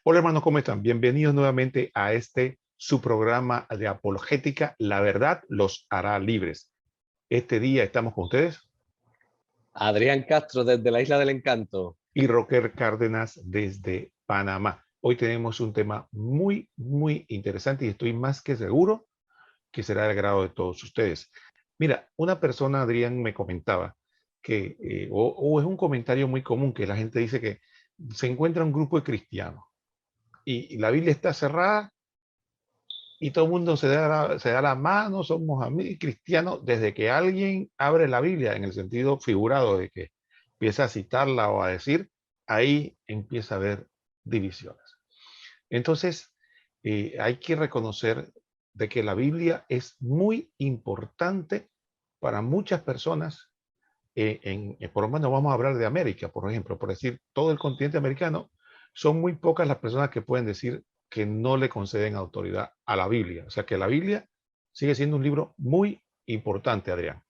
Hola hermanos, ¿cómo están? Bienvenidos nuevamente a su programa de apologética. La verdad los hará libres. Este día estamos con ustedes Adrián Castro desde la Isla del Encanto. y Rocker Cárdenas desde Panamá. Hoy tenemos un tema muy interesante y estoy más que seguro que será del agrado de todos ustedes. Mira, una persona, Adrián, me comentaba que, o es un comentario muy común que la gente dice que se encuentra un grupo de cristianos y la Biblia está cerrada y todo el mundo se da la mano, somos amigos cristianos, desde que alguien abre la Biblia en el sentido figurado de que empieza a citarla o a decir, ahí empieza a haber divisiones. Entonces, hay que reconocer de que la Biblia es muy importante para muchas personas. Por lo menos vamos a hablar de América, por ejemplo, por decir todo el continente americano, son muy pocas las personas que pueden decir que no le conceden autoridad a la Biblia. O sea que la Biblia sigue siendo un libro muy importante, Adrián.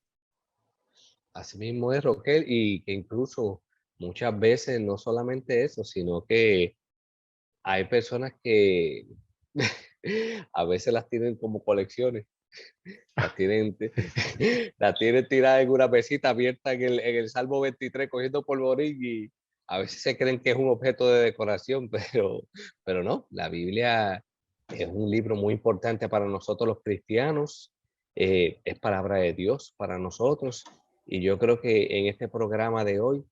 Así mismo es, Roquel, y que incluso muchas veces no solamente eso, sino que hay personas que a veces las tienen como colecciones, las tienen, las tienen tiradas en una mesita abierta en el Salmo 23 cogiendo polvorín y a veces se creen que es un objeto de decoración, pero no, la Biblia es un libro muy importante para nosotros los cristianos, es palabra de Dios para nosotros y yo creo que en este programa de hoy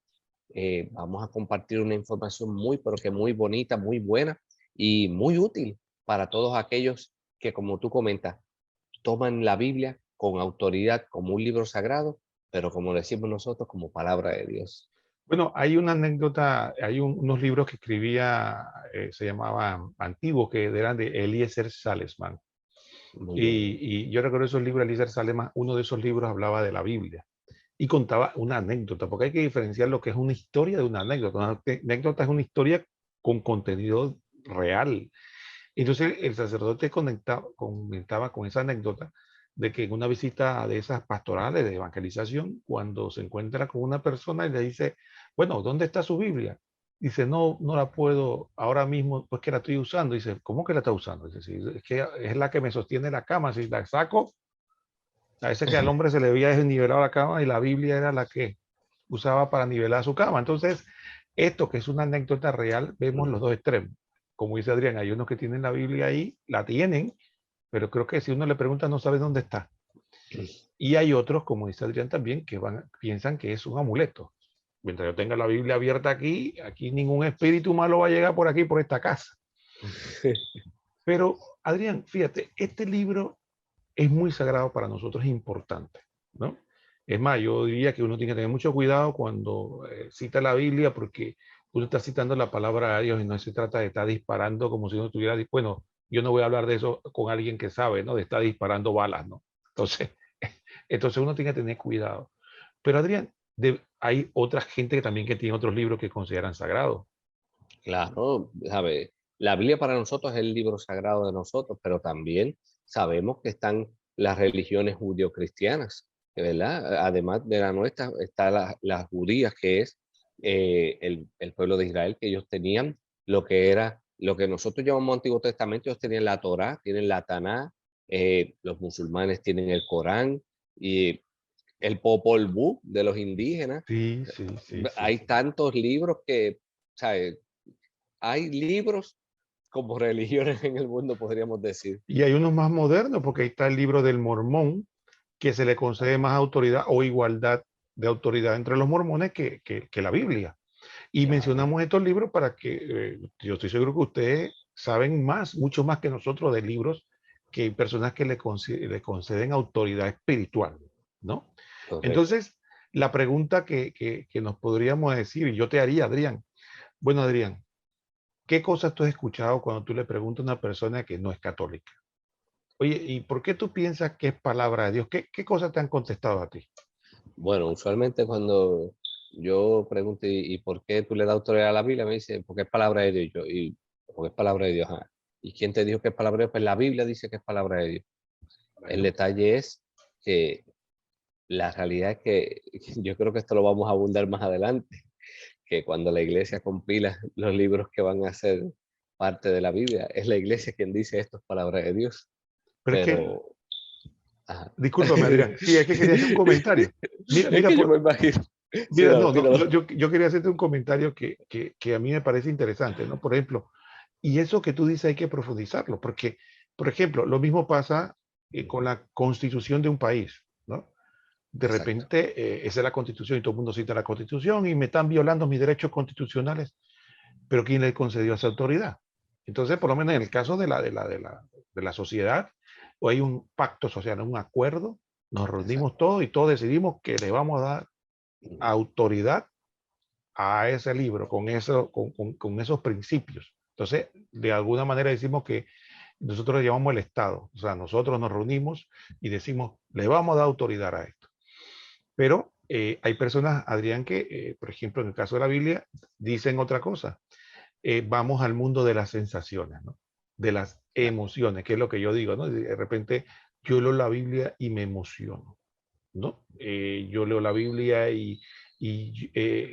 vamos a compartir una información muy, pero que muy bonita, muy buena y muy útil para todos aquellos que, como tú comentas, toman la Biblia con autoridad como un libro sagrado, pero como decimos nosotros, como palabra de Dios. Bueno, hay una anécdota, hay unos libros que escribía, se llamaban antiguos, que eran de Eliezer Salesman. Muy bueno. Y yo recuerdo esos libros de Eliezer Salesman, uno de esos libros hablaba de la Biblia y contaba una anécdota, porque hay que diferenciar lo que es una historia de una anécdota. Una anécdota es una historia con contenido real. Entonces el sacerdote comentaba con esa anécdota de que en una visita de esas pastorales de evangelización, cuando se encuentra con una persona y le dice, bueno, ¿dónde está su Biblia? Dice, no, no la puedo ahora mismo, pues que la estoy usando. Dice, ¿cómo que la está usando? Dice, sí, es que es la que me sostiene la cama. Si la saco, a veces que al hombre se le había desnivelado la cama y la Biblia era la que usaba para nivelar su cama. Entonces, esto que es una anécdota real, vemos los dos extremos. Como dice Adrián, hay unos que tienen la Biblia ahí, la tienen, pero creo que si uno le pregunta no sabe dónde está. Y hay otros, como dice Adrián también, que piensan que es un amuleto. Mientras yo tenga la Biblia abierta aquí, aquí ningún espíritu malo va a llegar por aquí, por esta casa. Pero, Adrián, fíjate, este libro es muy sagrado para nosotros, es importante, ¿no? Es más, yo diría que uno tiene que tener mucho cuidado cuando cita la Biblia porque uno está citando la palabra de Dios y no se trata de estar disparando como si uno estuviera, bueno, yo no voy a hablar de eso con alguien que sabe, ¿no? De estar disparando balas, ¿no? Entonces, entonces uno tiene que tener cuidado. Pero Adrián, hay otra gente que también que tiene otros libros que consideran sagrados. Claro, ¿sabe? La Biblia para nosotros es el libro sagrado de nosotros, pero también sabemos que están las religiones judio-cristianas, ¿verdad? Además de la nuestra, está las judías, que es el pueblo de Israel, que ellos tenían lo que era, lo que nosotros llamamos Antiguo Testamento, ellos tenían la Torá, tienen la Taná, los musulmanes tienen el Corán y el Popol Vuh de los indígenas. Sí, sí, sí, sí, Hay sí. tantos libros que, ¿sabes? Hay libros como religiones en el mundo, podríamos decir. Y hay unos más modernos, porque ahí está el libro del Mormón, que se le concede más autoridad o igualdad de autoridad entre los mormones que la Biblia. Y Claro, mencionamos estos libros para que yo estoy seguro que ustedes saben más, mucho más que nosotros de libros que hay personas que le conceden autoridad espiritual, ¿no? correcto. Entonces, la pregunta que nos podríamos decir, y yo te haría, Adrián, bueno, Adrián, ¿qué cosas tú has escuchado cuando tú le preguntas a una persona que no es católica? Oye, ¿y por qué tú piensas que es palabra de Dios? ¿Qué cosas te han contestado a ti? Bueno, usualmente cuando yo pregunto, ¿y por qué tú le das autoridad a la Biblia? Me dice, porque es palabra de Dios. Porque es palabra de Dios. Ah. ¿Y quién te dijo que es palabra de Dios? Pues la Biblia dice que es palabra de Dios. El Bueno, detalle es que la realidad es que yo creo que esto lo vamos a abundar más adelante, que cuando la iglesia compila los libros que van a ser parte de la Biblia. Es la iglesia quien dice esto es palabra de Dios. Pero es que, Pero, ajá. discúlpame, Adrián, sí, es que quería hacer un comentario. Mira, Es mira, que yo me imagino. Sí, mira, dale, no, no, tíralo. yo quería hacerte un comentario que a mí me parece interesante, ¿no? Por ejemplo, y eso que tú dices hay que profundizarlo, porque, por ejemplo, lo mismo pasa con la constitución de un país, ¿no? De Exacto. repente, esa es la constitución y todo el mundo cita la constitución y me están violando mis derechos constitucionales, pero ¿quién le concedió esa autoridad? Entonces, por lo menos en el caso de la sociedad, o hay un pacto social, un acuerdo, nos reunimos Exacto. todos y todos decidimos que le vamos a dar autoridad a ese libro con, eso, con esos principios. Entonces, de alguna manera decimos que nosotros le llamamos el Estado. O sea, nosotros nos reunimos y decimos, le vamos a dar autoridad a esto. Pero hay personas, Adrián, que, por ejemplo, en el caso de la Biblia, dicen otra cosa. Vamos al mundo de las sensaciones, ¿no? De las Claro. emociones, que es lo que yo digo, ¿no? De repente yo leo la Biblia y me emociono, ¿no? Yo leo la Biblia y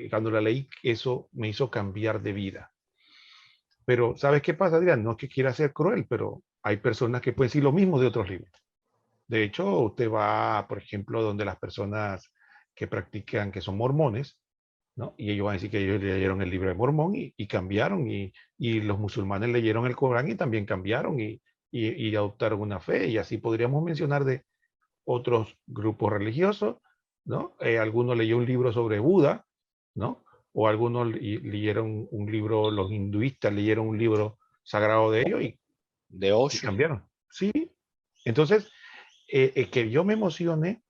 cuando la leí, eso me hizo cambiar de vida. Pero, ¿sabes qué pasa, Adrián? No es que quiera ser cruel, pero hay personas que pueden decir lo mismo de otros libros. De hecho, usted va, por ejemplo, donde las personas que practican, que son mormones, ¿no? Y ellos van a decir que ellos leyeron el libro de Mormón y cambiaron, y los musulmanes leyeron el Corán y también cambiaron y adoptaron una fe, y así podríamos mencionar de otros grupos religiosos, ¿no? Algunos leyó un libro sobre Buda, ¿no? O algunos leyeron un libro, los hinduistas leyeron un libro sagrado de ellos De y Osho. cambiaron. Sí, entonces, que yo me emocione,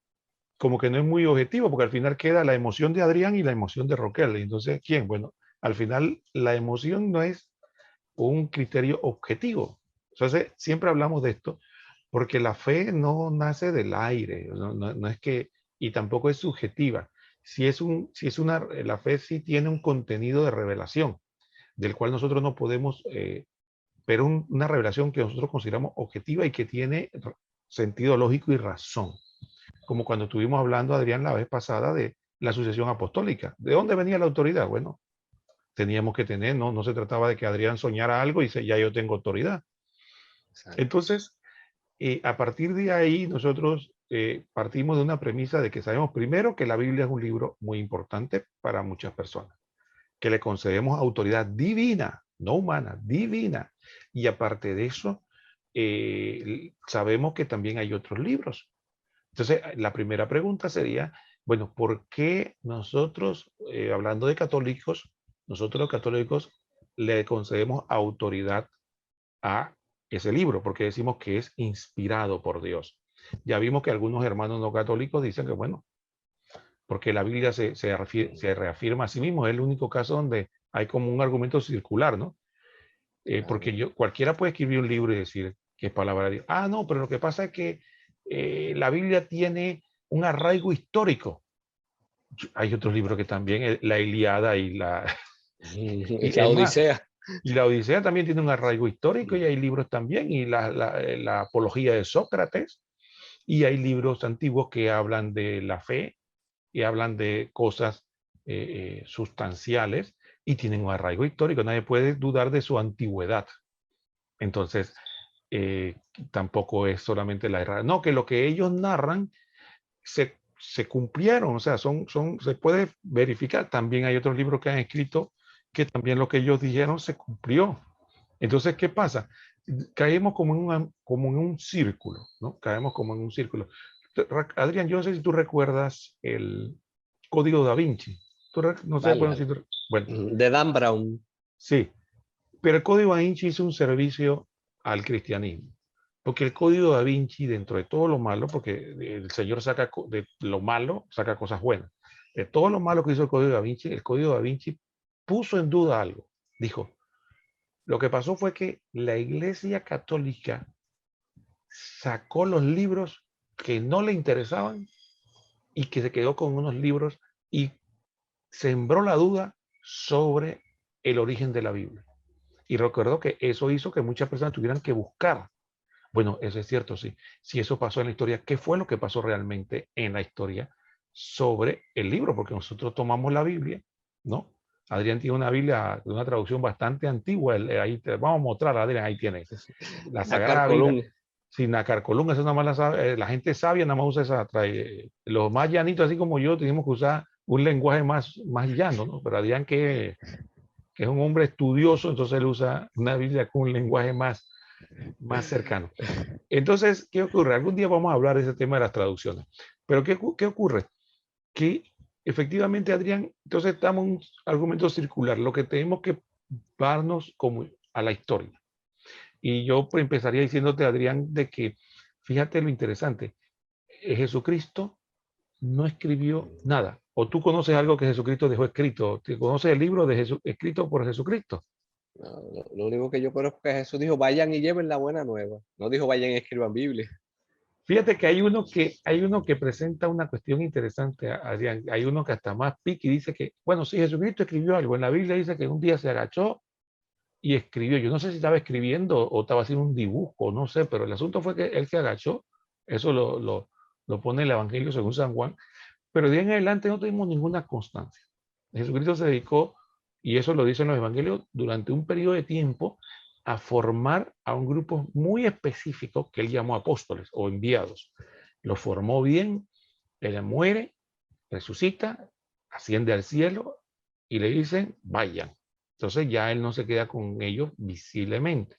como que no es muy objetivo, porque al final queda la emoción de Adrián y la emoción de Roquel. Entonces, ¿quién? Bueno, al final la emoción no es un criterio objetivo. Entonces, siempre hablamos de esto, porque la fe no nace del aire, no es que, y tampoco es subjetiva. Si es una, la fe sí tiene un contenido de revelación, del cual nosotros no podemos, pero una revelación que nosotros consideramos objetiva y que tiene sentido lógico y razón. Como cuando estuvimos hablando, Adrián, la vez pasada de la sucesión apostólica. ¿De dónde venía la autoridad? Bueno, teníamos que tener, no se trataba de que Adrián soñara algo y dice, ya yo tengo autoridad. Exacto. Entonces, a partir de ahí, nosotros partimos de una premisa de que sabemos primero que la Biblia es un libro muy importante para muchas personas, que le concedemos autoridad divina, no humana, divina. Y aparte de eso, sabemos que también hay otros libros. Entonces, la primera pregunta sería, bueno, ¿por qué nosotros, hablando de católicos, nosotros los católicos le concedemos autoridad a ese libro? Porque decimos que es inspirado por Dios. Ya vimos que algunos hermanos no católicos dicen que, bueno, porque la Biblia se reafirma a sí mismo, es el único caso donde hay como un argumento circular, ¿no? Porque Claro. cualquiera puede escribir un libro y decir que es palabra de Dios. Ah, no, pero lo que pasa es que la Biblia tiene un arraigo histórico. Hay otros libros que también, la Ilíada y la... Y La es más, Odisea. y la Odisea también tiene un arraigo histórico y hay libros también, y la apología de Sócrates, y hay libros antiguos que hablan de la fe y hablan de cosas sustanciales y tienen un arraigo histórico. Nadie puede dudar de su antigüedad. Entonces, eh, tampoco es solamente la errada. No, que lo que ellos narran se cumplieron, o sea, se puede verificar. También hay otros libros que han escrito que también lo que ellos dijeron se cumplió. Entonces, ¿qué pasa? Caemos como en un círculo, ¿no? Caemos como en un círculo. Adrián, yo no sé si tú recuerdas el Código Da Vinci. No sé, bueno, Vale. si bueno, De Dan Brown. sí, pero el Código Da Vinci hizo un servicio al cristianismo. Porque el Código Da Vinci, dentro de todo lo malo, porque el Señor saca de lo malo, saca cosas buenas. De todo lo malo que hizo el Código Da Vinci puso en duda algo. Dijo, lo que pasó fue que la Iglesia Católica sacó los libros que no le interesaban y que se quedó con unos libros y sembró la duda sobre el origen de la Biblia. Y recuerdo que eso hizo que muchas personas tuvieran que buscar. Bueno, eso es cierto, sí. Si eso pasó en la historia, ¿qué fue lo que pasó realmente en la historia sobre el libro? Porque nosotros tomamos la Biblia, ¿no? Adrián tiene una Biblia de una traducción bastante antigua. Ahí te vamos a mostrar, Adrián, ahí tiene. La Nácar Sagrada Biblia. Colón. Sin Nacarcolún, eso nada más la gente sabia nada más usa esa. Los más llanitos, así como yo, tenemos que usar un lenguaje más llano, ¿no? Pero Adrián, que es un hombre estudioso, entonces él usa una Biblia con un lenguaje más cercano. Entonces, ¿qué ocurre? Algún día vamos a hablar de ese tema de las traducciones. Pero ¿qué ocurre? Que efectivamente, Adrián, entonces estamos en un argumento circular. Lo que tenemos que darnos como a la historia. Y yo pues, empezaría diciéndote, Adrián, de que fíjate lo interesante. Jesucristo no escribió nada. O tú conoces algo que Jesucristo dejó escrito. ¿Te conoces el libro de escrito por Jesucristo? No, lo único que yo conozco es que Jesús dijo, vayan y lleven la buena nueva. No dijo, vayan y escriban Biblia. Fíjate que hay uno que presenta una cuestión interesante, Adrián. Hay uno que hasta más pique y dice que, bueno, sí, Jesucristo escribió algo. En la Biblia dice que un día se agachó y escribió. Yo no sé si estaba escribiendo o estaba haciendo un dibujo, no sé, pero el asunto fue que él se agachó. Eso lo pone el Evangelio según San Juan. Pero de ahí en adelante no tuvimos ninguna constancia. Jesucristo se dedicó, y eso lo dicen los evangelios, durante un periodo de tiempo a formar a un grupo muy específico que él llamó apóstoles o enviados. Lo formó bien, él muere, resucita, asciende al cielo y le dicen, vayan. Entonces ya él no se queda con ellos visiblemente.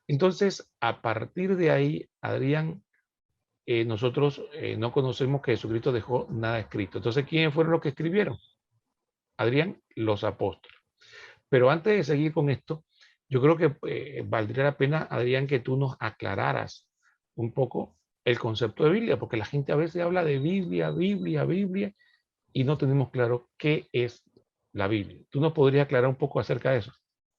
Entonces, a partir de ahí, Adrián, nosotros no conocemos que Jesucristo dejó nada escrito. Entonces, ¿quiénes fueron los que escribieron? Adrián, los apóstoles. Pero antes de seguir con esto, yo creo que valdría la pena, Adrián, que tú nos aclararas un poco el concepto de Biblia, porque la gente a veces habla de Biblia, Biblia, Biblia, y no tenemos claro qué es la Biblia. ¿Tú nos podrías aclarar un poco acerca de eso?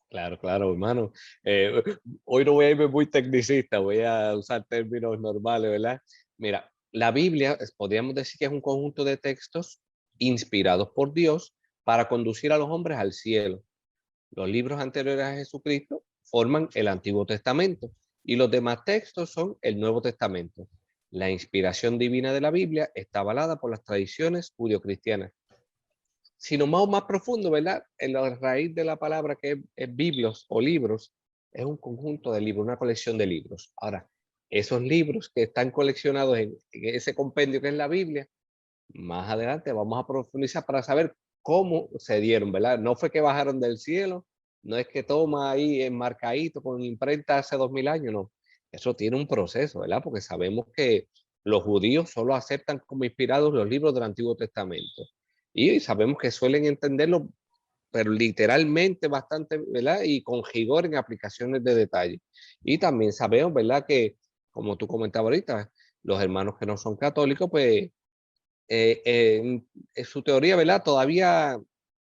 Claro, claro, hermano. Eh, Hoy no voy a irme muy tecnicista, voy a usar términos normales, ¿verdad? Mira, la Biblia, podríamos decir que es un conjunto de textos inspirados por Dios para conducir a los hombres al cielo. Los libros anteriores a Jesucristo forman el Antiguo Testamento y los demás textos son el Nuevo Testamento. La inspiración divina de la Biblia está avalada por las tradiciones judio-cristianas. Sino más profundo, ¿verdad? En la raíz de la palabra que es biblos o libros, es un conjunto de libros, una colección de libros. Ahora, esos libros que están coleccionados en ese compendio que es la Biblia, más adelante vamos a profundizar para saber cómo se dieron, ¿verdad? No fue que bajaron del cielo, no es que toma ahí enmarcadito con imprenta hace 2000 años, no. Eso tiene un proceso, ¿verdad? Porque sabemos que los judíos solo aceptan como inspirados los libros del Antiguo Testamento. Y sabemos que suelen entenderlo, pero literalmente bastante, ¿verdad? Y con rigor en aplicaciones de detalle. Y también sabemos, ¿verdad? Que, como tú comentabas ahorita, los hermanos que no son católicos, pues en su teoría, ¿verdad? Todavía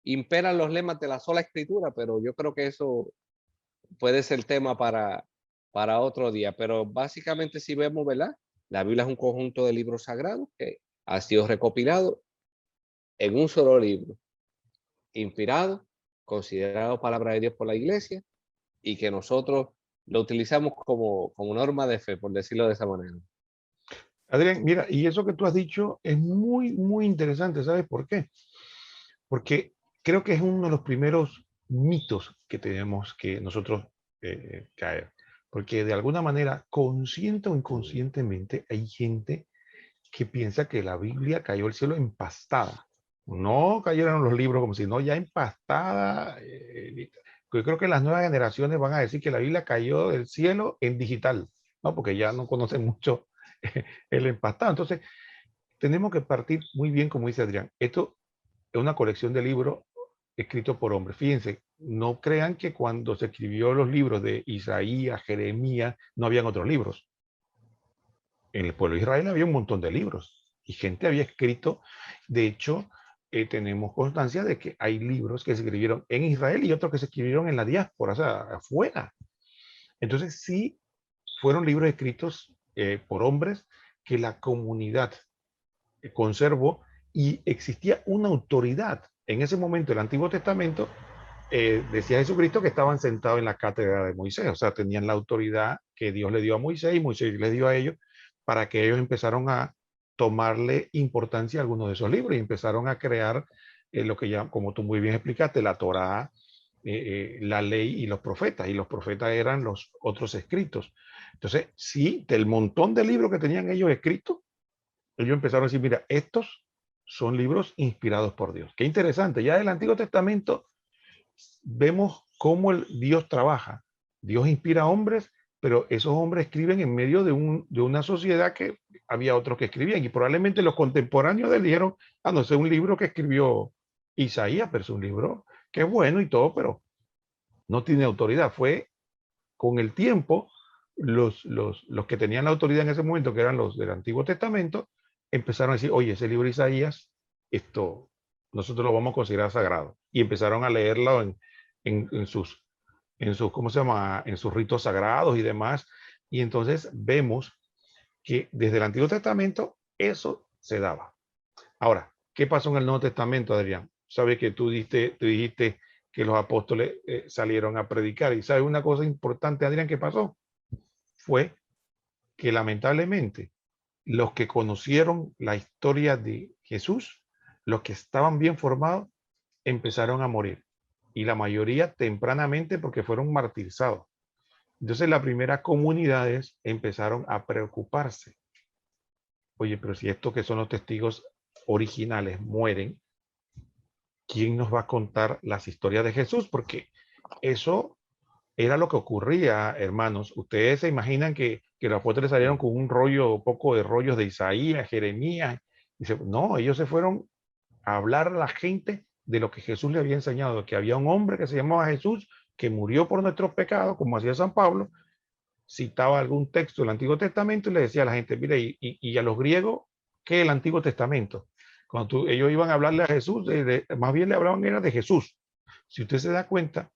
imperan los lemas de la sola escritura, pero yo creo que eso puede ser tema para otro día. Pero básicamente si vemos, ¿verdad? La Biblia es un conjunto de libros sagrados que ha sido recopilado en un solo libro, inspirado, considerado palabra de Dios por la iglesia y que nosotros lo utilizamos como norma de fe, por decirlo de esa manera. Adrián, mira, y eso que tú has dicho es muy interesante, ¿sabes por qué? Porque creo que es uno de los primeros mitos que tenemos que nosotros caer. Porque de alguna manera, consciente o inconscientemente, hay gente que piensa que la Biblia cayó del cielo empastada. No cayeron los libros como si no, ya empastada. Yo creo que las nuevas generaciones van a decir que la Biblia cayó del cielo en digital, ¿no? Porque ya no conocen mucho el empastado. Entonces, tenemos que partir muy bien, como dice Adrián. Esto es una colección de libros escritos por hombres. Fíjense, no crean que cuando se escribió los libros de Isaías, Jeremías, no habían otros libros. En el pueblo de Israel había un montón de libros y gente había escrito. De hecho, tenemos constancia de que hay libros que se escribieron en Israel y otros que se escribieron en la diáspora, o sea, afuera. Entonces, sí, fueron libros escritos por hombres que la comunidad conservó y existía una autoridad. En ese momento, el Antiguo Testamento decía Jesucristo que estaban sentados en la cátedra de Moisés, o sea, tenían la autoridad que Dios le dio a Moisés y Moisés les dio a ellos para que ellos empezaron a tomarle importancia a algunos de esos libros y empezaron a crear lo que ya, como tú muy bien explicaste, la Torá, la ley y los profetas. Y los profetas eran los otros escritos. Entonces, sí, del montón de libros que tenían ellos escritos, ellos empezaron a decir, mira, estos son libros inspirados por Dios. Qué interesante. Ya del Antiguo Testamento vemos cómo Dios trabaja. Dios inspira a hombres, pero esos hombres escriben en medio de una sociedad que había otros que escribían. Y probablemente los contemporáneos de él dijeron, ah, no, ese es un libro que escribió Isaías, pero es un libro que es bueno y todo, pero no tiene autoridad. Fue con el tiempo, los que tenían la autoridad en ese momento, que eran los del Antiguo Testamento, empezaron a decir, oye, ese libro de Isaías, esto nosotros lo vamos a considerar sagrado. Y empezaron a leerlo en sus, ¿cómo se llama? En sus ritos sagrados y demás. Y entonces vemos que desde el Antiguo Testamento eso se daba. Ahora, ¿qué pasó en el Nuevo Testamento, Adrián? Sabes que tú dijiste que los apóstoles salieron a predicar. Y sabes una cosa importante, Adrián, ¿qué pasó? Fue que lamentablemente los que conocieron la historia de Jesús, los que estaban bien formados, empezaron a morir. Y la mayoría tempranamente porque fueron martirizados. Entonces las primeras comunidades empezaron a preocuparse. Oye, pero si estos que son los testigos originales mueren, ¿quién nos va a contar las historias de Jesús? Porque eso era lo que ocurría, hermanos. Ustedes se imaginan que los apóstoles salieron con un rollo, poco de rollos de Isaías, Jeremías. No, ellos se fueron a hablar a la gente de lo que Jesús le había enseñado, que había un hombre que se llamaba Jesús, que murió por nuestros pecados, como hacía San Pablo, citaba algún texto del Antiguo Testamento y le decía a la gente, mire, y a los griegos, ¿qué es el Antiguo Testamento? Cuando ellos iban a hablarle a Jesús, más bien le hablaban era de Jesús. Si usted se da cuenta,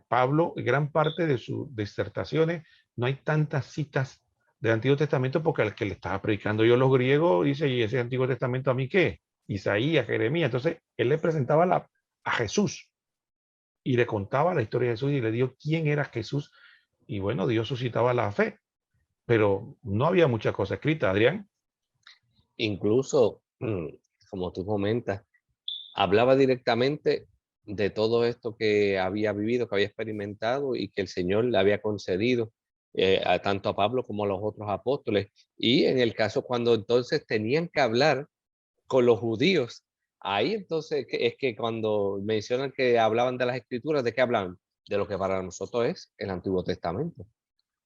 Pablo, gran parte de sus disertaciones, no hay tantas citas del Antiguo Testamento porque al que le estaba predicando yo los griegos, dice, ¿y ese Antiguo Testamento a mí qué? Isaías, Jeremías. Entonces, él le presentaba a Jesús y le contaba la historia de Jesús y le dio quién era Jesús. Y bueno, Dios suscitaba la fe, pero no había mucha cosa escrita, Adrián. Incluso, como tú comentas, hablaba directamente de todo esto que había vivido, que había experimentado y que el Señor le había concedido tanto a Pablo como a los otros apóstoles. Y en el caso cuando entonces tenían que hablar con los judíos, ahí entonces es que cuando mencionan que hablaban de las escrituras, ¿de qué hablan? De lo que para nosotros es el Antiguo Testamento.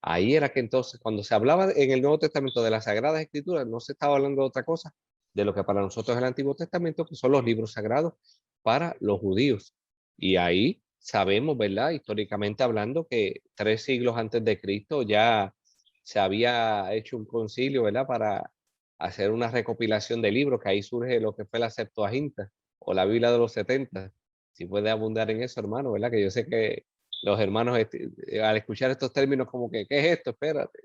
Ahí era que entonces, cuando se hablaba en el Nuevo Testamento de las Sagradas Escrituras, no se estaba hablando de otra cosa, de lo que para nosotros es el Antiguo Testamento, que son los libros sagrados para los judíos. Y ahí sabemos, ¿verdad? Históricamente hablando, que 3 siglos antes de Cristo ya se había hecho un concilio, ¿verdad? Para hacer una recopilación de libros, que ahí surge lo que fue la Septuaginta o la Biblia de los 70. Si puede abundar en eso, hermano, ¿verdad? Que yo sé que los hermanos al escuchar estos términos como que, ¿qué es esto? Espérate.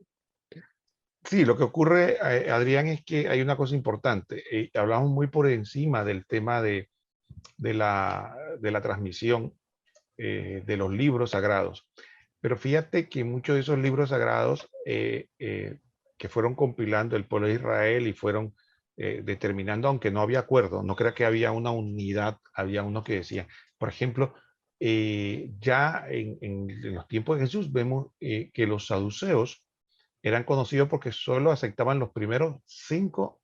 Sí, lo que ocurre, Adrián, es que hay una cosa importante. Hablamos muy por encima del tema de la transmisión de los libros sagrados. Pero fíjate que muchos de esos libros sagrados que fueron compilando el pueblo de Israel y fueron determinando, aunque no había acuerdo, no crea que había una unidad, había uno que decía, por ejemplo, ya en los tiempos de Jesús vemos que los saduceos eran conocidos porque solo aceptaban los primeros 5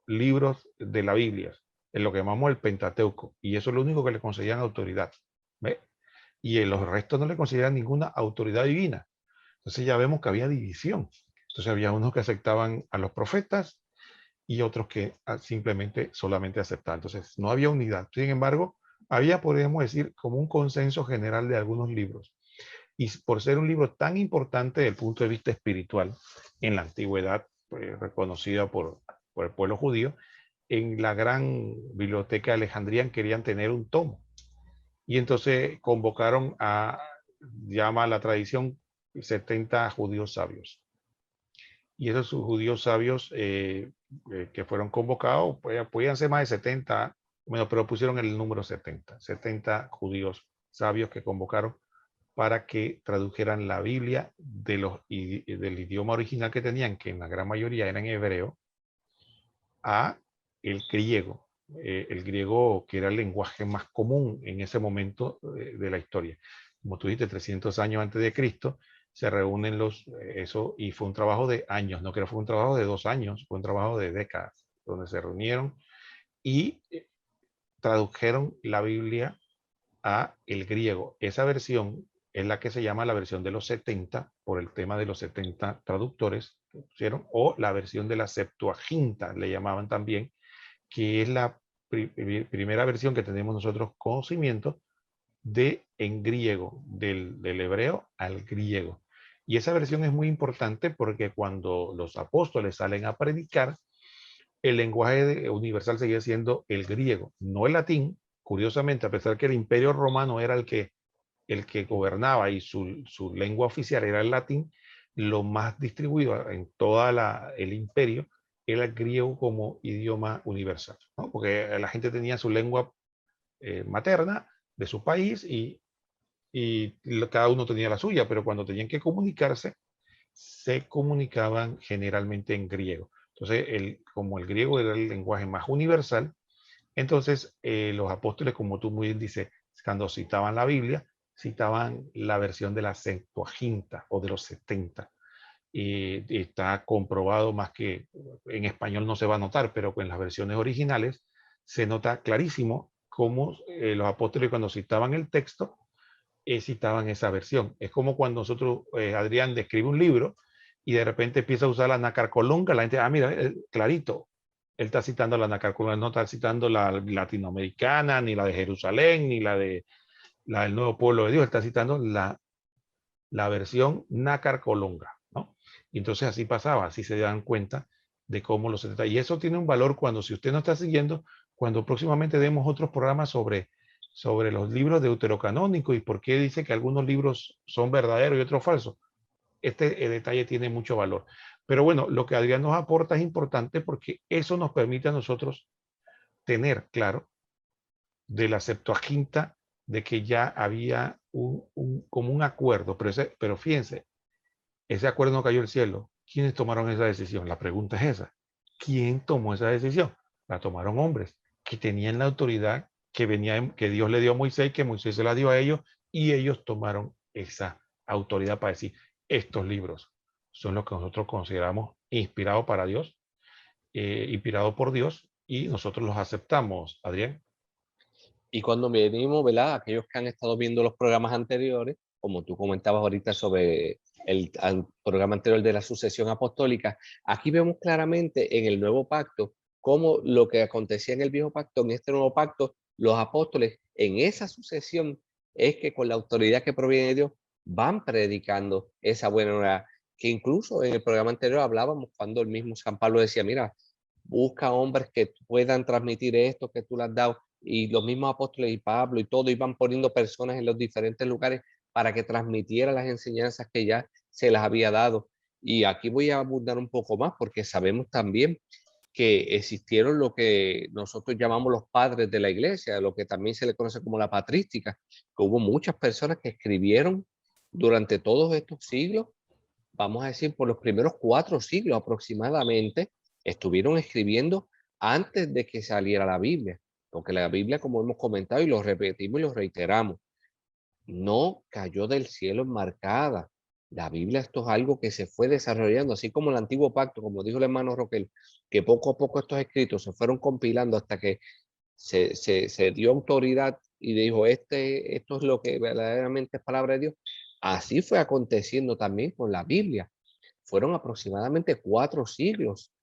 libros de la Biblia, en lo que llamamos el Pentateuco, y eso es lo único que le concedían autoridad. ¿Ve? Y en los restos no le consideran ninguna autoridad divina. Entonces ya vemos que había división. Entonces había unos que aceptaban a los profetas y otros que simplemente solamente aceptaban. Entonces no había unidad. Sin embargo, había, podríamos decir, como un consenso general de algunos libros. Y por ser un libro tan importante desde el punto de vista espiritual en la antigüedad, pues, reconocida por el pueblo judío, en la gran biblioteca de Alejandría querían tener un tomo. Y entonces convocaron llama la tradición, 70 judíos sabios. Y esos judíos sabios que fueron convocados, pues, podían ser más de 70, bueno, pero pusieron el número 70 judíos sabios que convocaron para que tradujeran la Biblia del idioma original que tenían, que en la gran mayoría era en hebreo, a el griego. el griego, que era el lenguaje más común en ese momento de la historia. Como tú dijiste, 300 años antes de Cristo, se reúnen eso, y fue un trabajo de años, no creo que fue un trabajo de 2 años, fue un trabajo de décadas, donde se reunieron y tradujeron la Biblia a el griego. Esa versión es la que se llama la versión de los 70, por el tema de los 70 traductores que pusieron, o la versión de la Septuaginta, le llamaban también, que es la primera versión que tenemos nosotros conocimiento de en griego, del hebreo al griego. Y esa versión es muy importante porque cuando los apóstoles salen a predicar, el lenguaje universal seguía siendo el griego, no el latín. Curiosamente, a pesar que el imperio romano era el que gobernaba y su lengua oficial era el latín, lo más distribuido en todo el imperio era el griego como idioma universal, ¿no? Porque la gente tenía su lengua materna de su país y cada uno tenía la suya, pero cuando tenían que comunicarse, se comunicaban generalmente en griego. Entonces, como el griego era el lenguaje más universal, entonces los apóstoles, como tú muy bien dices, cuando citaban la Biblia, citaban la versión de la Septuaginta o de los 70. Y está comprobado, más que en español no se va a notar, pero en las versiones originales se nota clarísimo cómo los apóstoles, cuando citaban el texto, citaban esa versión. Es como cuando nosotros, Adrián describe un libro y de repente empieza a usar la nacarcolunga, la gente, mira, clarito, él está citando la nacarcolunga, no está citando la latinoamericana, ni la de Jerusalén, ni la del Nuevo Pueblo de Dios, está citando la versión nacarcolunga, ¿no? Y entonces así pasaba, así se dan cuenta de cómo los 70. Y eso tiene un valor cuando, si usted no está siguiendo, cuando próximamente demos otros programas sobre los libros deuterocanónicos y por qué dice que algunos libros son verdaderos y otros falsos. Este detalle tiene mucho valor. Pero bueno, lo que Adrián nos aporta es importante porque eso nos permite a nosotros tener claro de la Septuaginta de que ya había como un acuerdo, pero fíjense, ese acuerdo no cayó del cielo. ¿Quiénes tomaron esa decisión? La pregunta es esa. ¿Quién tomó esa decisión? La tomaron hombres que tenían la autoridad que Dios le dio a Moisés, que Moisés se la dio a ellos, y ellos tomaron esa autoridad para decir, estos libros son los que nosotros consideramos inspirados para Dios, inspirados por Dios, y nosotros los aceptamos, Adrián. Y cuando venimos, ¿verdad? Aquellos que han estado viendo los programas anteriores, como tú comentabas ahorita sobre el programa anterior de la sucesión apostólica, aquí vemos claramente en el nuevo pacto cómo lo que acontecía en el viejo pacto, en este nuevo pacto, los apóstoles en esa sucesión es que con la autoridad que proviene de Dios van predicando esa buena nueva, que incluso en el programa anterior hablábamos cuando el mismo San Pablo decía, mira, busca hombres que puedan transmitir esto que tú le has dado, y los mismos apóstoles y Pablo y todo iban poniendo personas en los diferentes lugares para que transmitiera las enseñanzas que ya se las había dado. Y aquí voy a abundar un poco más porque sabemos también que existieron lo que nosotros llamamos los padres de la iglesia, lo que también se le conoce como la patrística, que hubo muchas personas que escribieron durante todos estos siglos, vamos a decir por los primeros 4 siglos aproximadamente, estuvieron escribiendo antes de que saliera la Biblia, porque la Biblia, como hemos comentado y lo repetimos y lo reiteramos, no cayó del cielo enmarcada. La Biblia, esto es algo que se fue desarrollando, así como el antiguo pacto, como dijo el hermano Roquel, que poco a poco estos escritos se fueron compilando hasta que se dio autoridad y dijo, esto es lo que verdaderamente es palabra de Dios. Así fue aconteciendo también con la Biblia. Fueron aproximadamente 4 siglos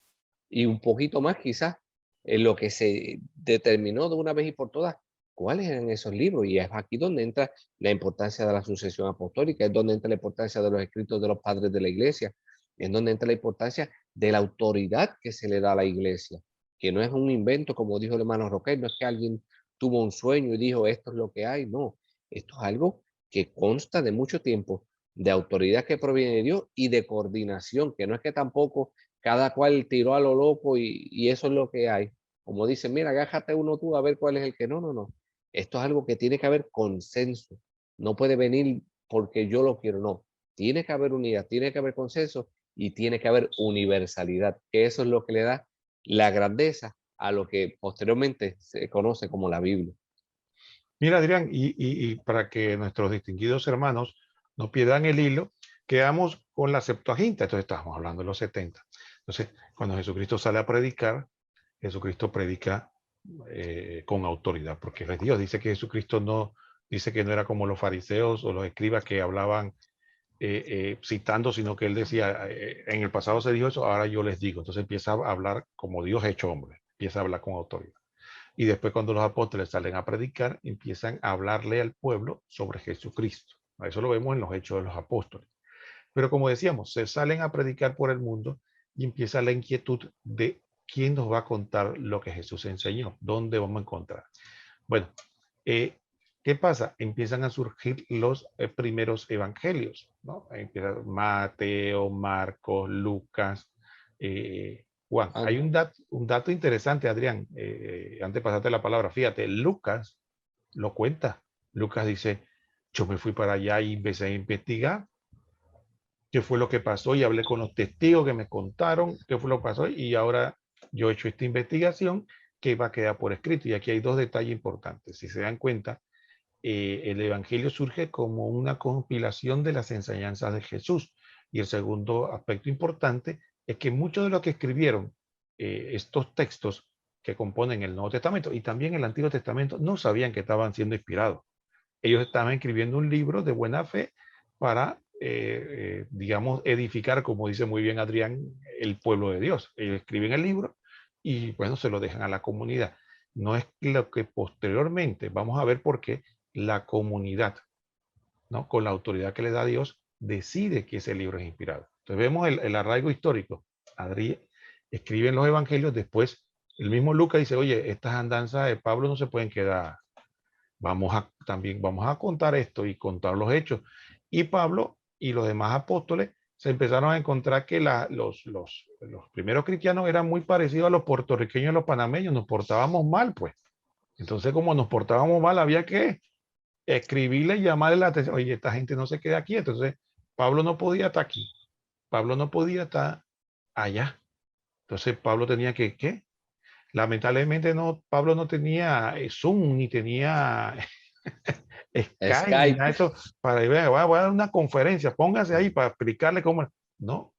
y un poquito más quizás en lo que se determinó de una vez y por todas cuáles eran esos libros. Y es aquí donde entra la importancia de la sucesión apostólica, es donde entra la importancia de los escritos de los padres de la iglesia, es donde entra la importancia de la autoridad que se le da a la iglesia, que no es un invento, como dijo el hermano Roquel, no es que alguien tuvo un sueño y dijo esto es lo que hay, no, esto es algo que consta de mucho tiempo, de autoridad que proviene de Dios y de coordinación, que no es que tampoco cada cual tiró a lo loco y eso es lo que hay. Como dicen, mira, agájate uno tú a ver cuál es el que no, no, no. Esto es algo que tiene que haber consenso. No puede venir porque yo lo quiero, no. Tiene que haber unidad, tiene que haber consenso y tiene que haber universalidad, que eso es lo que le da la grandeza a lo que posteriormente se conoce como la Biblia. Mira, Adrián, y para que nuestros distinguidos hermanos no pierdan el hilo, quedamos con la Septuaginta. Entonces estábamos hablando de los 70. Entonces, cuando Jesucristo sale a predicar, Jesucristo predica con autoridad, porque es Dios. Dice que Jesucristo no, dice que no era como los fariseos o los escribas que hablaban citando, sino que él decía, en el pasado se dijo eso, ahora yo les digo. Entonces empieza a hablar como Dios hecho hombre, empieza a hablar con autoridad. Y después cuando los apóstoles salen a predicar, empiezan a hablarle al pueblo sobre Jesucristo. Eso lo vemos en los Hechos de los Apóstoles. Pero como decíamos, se salen a predicar por el mundo y empieza la inquietud de quién nos va a contar lo que Jesús enseñó, dónde vamos a encontrar. Bueno, ¿qué pasa? Empiezan a surgir los primeros evangelios, ¿no? Empieza Mateo, Marcos, Lucas, Juan. Hay un dato interesante, Adrián, antes de pasarte la palabra, fíjate, Lucas lo cuenta. Lucas dice, yo me fui para allá y empecé a investigar qué fue lo que pasó y hablé con los testigos que me contaron qué fue lo que pasó y ahora yo he hecho esta investigación que va a quedar por escrito. Y aquí hay dos detalles importantes. Si se dan cuenta, el Evangelio surge como una compilación de las enseñanzas de Jesús. Y el segundo aspecto importante es que muchos de los que escribieron estos textos que componen el Nuevo Testamento y también el Antiguo Testamento no sabían que estaban siendo inspirados. Ellos estaban escribiendo un libro de buena fe para, digamos, edificar, como dice muy bien Adrián, el pueblo de Dios. Ellos escriben el libro y, bueno, se lo dejan a la comunidad. No es lo que posteriormente, vamos a ver por qué, la comunidad, ¿no? Con la autoridad que le da Dios, decide que ese libro es inspirado. Entonces vemos el arraigo histórico. Adrián escribe en los evangelios, después el mismo Lucas dice, oye, estas andanzas de Pablo no se pueden quedar, también vamos a contar esto y contar los hechos. Y Pablo y los demás apóstoles se empezaron a encontrar que los primeros cristianos eran muy parecidos a los puertorriqueños y los panameños, nos portábamos mal, pues. Entonces, como nos portábamos mal, había que escribirle y llamarle la atención. Oye, esta gente no se queda aquí. Entonces, Pablo no podía estar aquí. Pablo no podía estar allá. Entonces, Pablo tenía que, ¿qué? Lamentablemente no, Pablo no tenía Zoom, ni tenía Skype, ni nada de Skype. eso, para ir, voy a dar una conferencia, póngase ahí para explicarle cómo. No,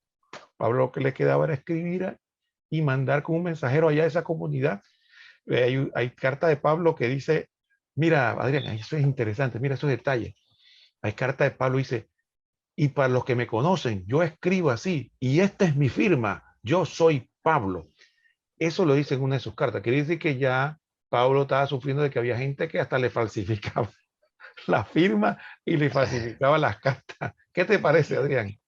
Pablo lo que le quedaba era escribir y mandar con un mensajero allá a esa comunidad. Hay carta de Pablo que dice, mira, Adrián, eso es interesante, mira esos detalles. Hay carta de Pablo dice, y para los que me conocen, yo escribo así, y esta es mi firma, yo soy Pablo. Eso lo dice en una de sus cartas. Quiere decir que ya Pablo estaba sufriendo de que había gente que hasta le falsificaba la firma y le falsificaba las cartas. ¿Qué te parece, Adrián?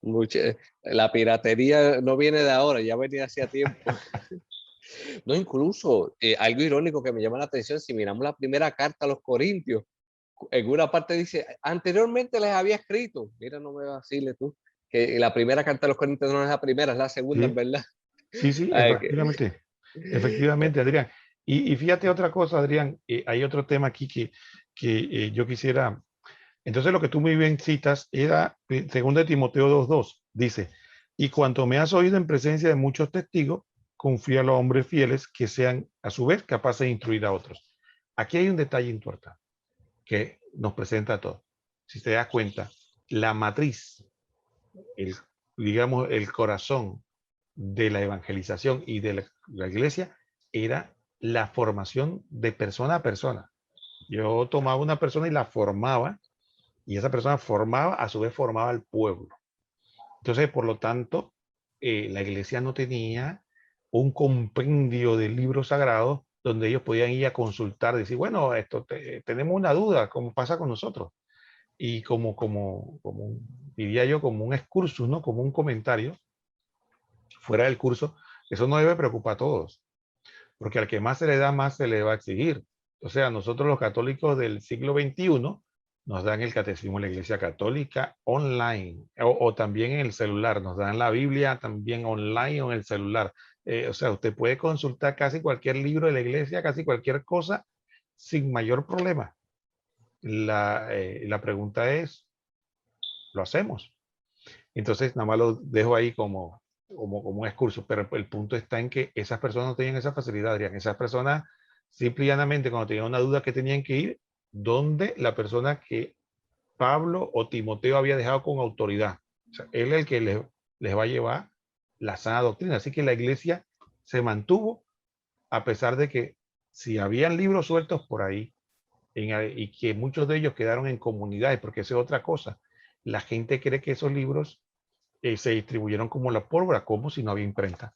La piratería no viene de ahora, ya venía hacía tiempo. No, incluso algo irónico que me llama la atención, si miramos la primera carta a los Corintios, en una parte dice, anteriormente les había escrito, mira, no me vaciles tú, que la primera carta a los Corintios no es la primera, es la segunda, en Sí, verdad. sí, sí, Ay, efectivamente. Efectivamente, Adrián. Y fíjate otra cosa, Adrián, hay otro tema aquí que yo quisiera. Entonces, lo que tú muy bien citas era 2 Timoteo 2:2. Dice, y cuanto me has oído en presencia de muchos testigos, confía a los hombres fieles que sean a su vez capaces de instruir a otros. Aquí hay un detalle importante que nos presenta a todos. Si te das cuenta, la matriz, el, digamos, el corazón de la evangelización y de la iglesia era la formación de persona a persona. Yo tomaba una persona y la formaba, y esa persona formaba, a su vez formaba al pueblo. Entonces, por lo tanto, la iglesia no tenía un compendio de libros sagrados donde ellos podían ir a consultar, decir, bueno, tenemos una duda, como pasa con nosotros. Y diría yo, como un excursus, ¿no? Como un comentario fuera del curso, eso no debe preocupar a todos, porque al que más se le da, más se le va a exigir. O sea, nosotros los católicos del siglo XXI nos dan el catecismo de la Iglesia Católica online o también en el celular, nos dan la Biblia también online o en el celular. O sea, usted puede consultar casi cualquier libro de la Iglesia, casi cualquier cosa, sin mayor problema. La pregunta es, ¿lo hacemos? Entonces, nada más lo dejo ahí como como un excurso, pero el punto está en que esas personas no tenían esa facilidad, Adrián. Esas personas, simple y llanamente, cuando tenían una duda que tenían que ir, donde la persona que Pablo o Timoteo había dejado con autoridad. O sea, él es el que les va a llevar la sana doctrina. Así que la iglesia se mantuvo a pesar de que si habían libros sueltos por ahí y que muchos de ellos quedaron en comunidades, porque eso es otra cosa. La gente cree que esos libros se distribuyeron como la pólvora, como si no había imprenta.